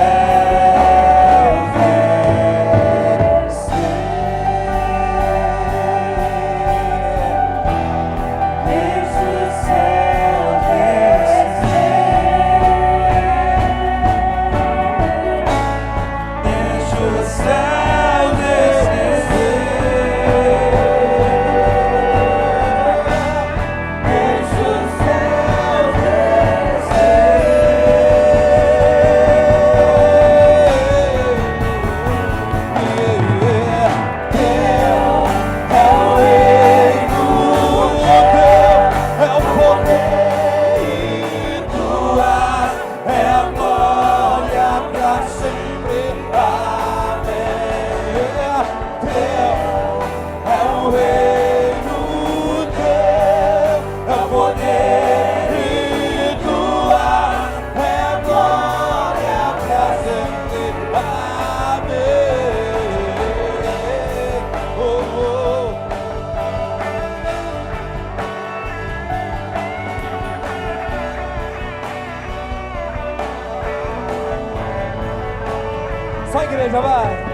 Só a igreja, vai.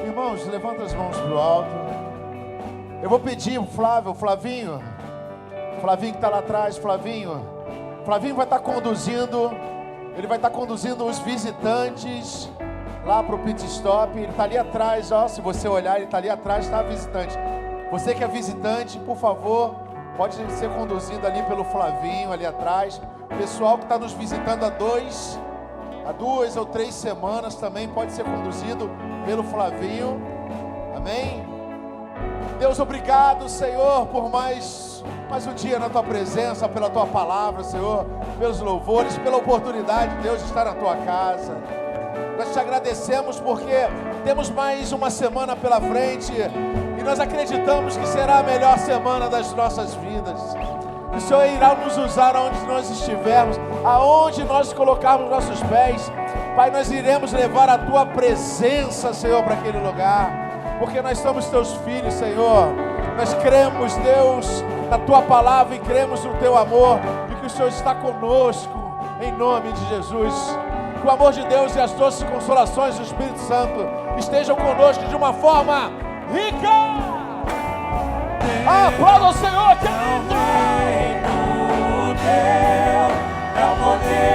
Irmãos, levanta as mãos para o alto. Eu vou pedir o Flavinho que está lá atrás, Flavinho vai estar conduzindo, ele vai estar conduzindo os visitantes lá para o pit stop. Ele está ali atrás, ó, se você olhar, ele está ali atrás, está visitante. Você que é visitante, por favor, pode ser conduzido ali pelo Flavinho, ali atrás. O pessoal que está nos visitando há 2 ou 3 semanas também pode ser conduzido pelo Flavinho. Amém? Deus, obrigado, Senhor, por mais um dia na Tua presença, pela Tua palavra, Senhor, pelos louvores, pela oportunidade, Deus, de estar na Tua casa. Nós te agradecemos porque Temos mais uma semana pela frente e nós acreditamos que será a melhor semana das nossas vidas. O Senhor irá nos usar aonde nós estivermos, aonde nós colocarmos nossos pés. Pai, nós iremos levar a Tua presença, Senhor, para aquele lugar, porque nós somos Teus filhos, Senhor. Nós cremos, Deus, na Tua palavra e cremos no Teu amor e que o Senhor está conosco, em nome de Jesus. Que o amor de Deus e as doces consolações do Espírito Santo estejam conosco de uma forma rica. Aplauda o Senhor, querido. É o poder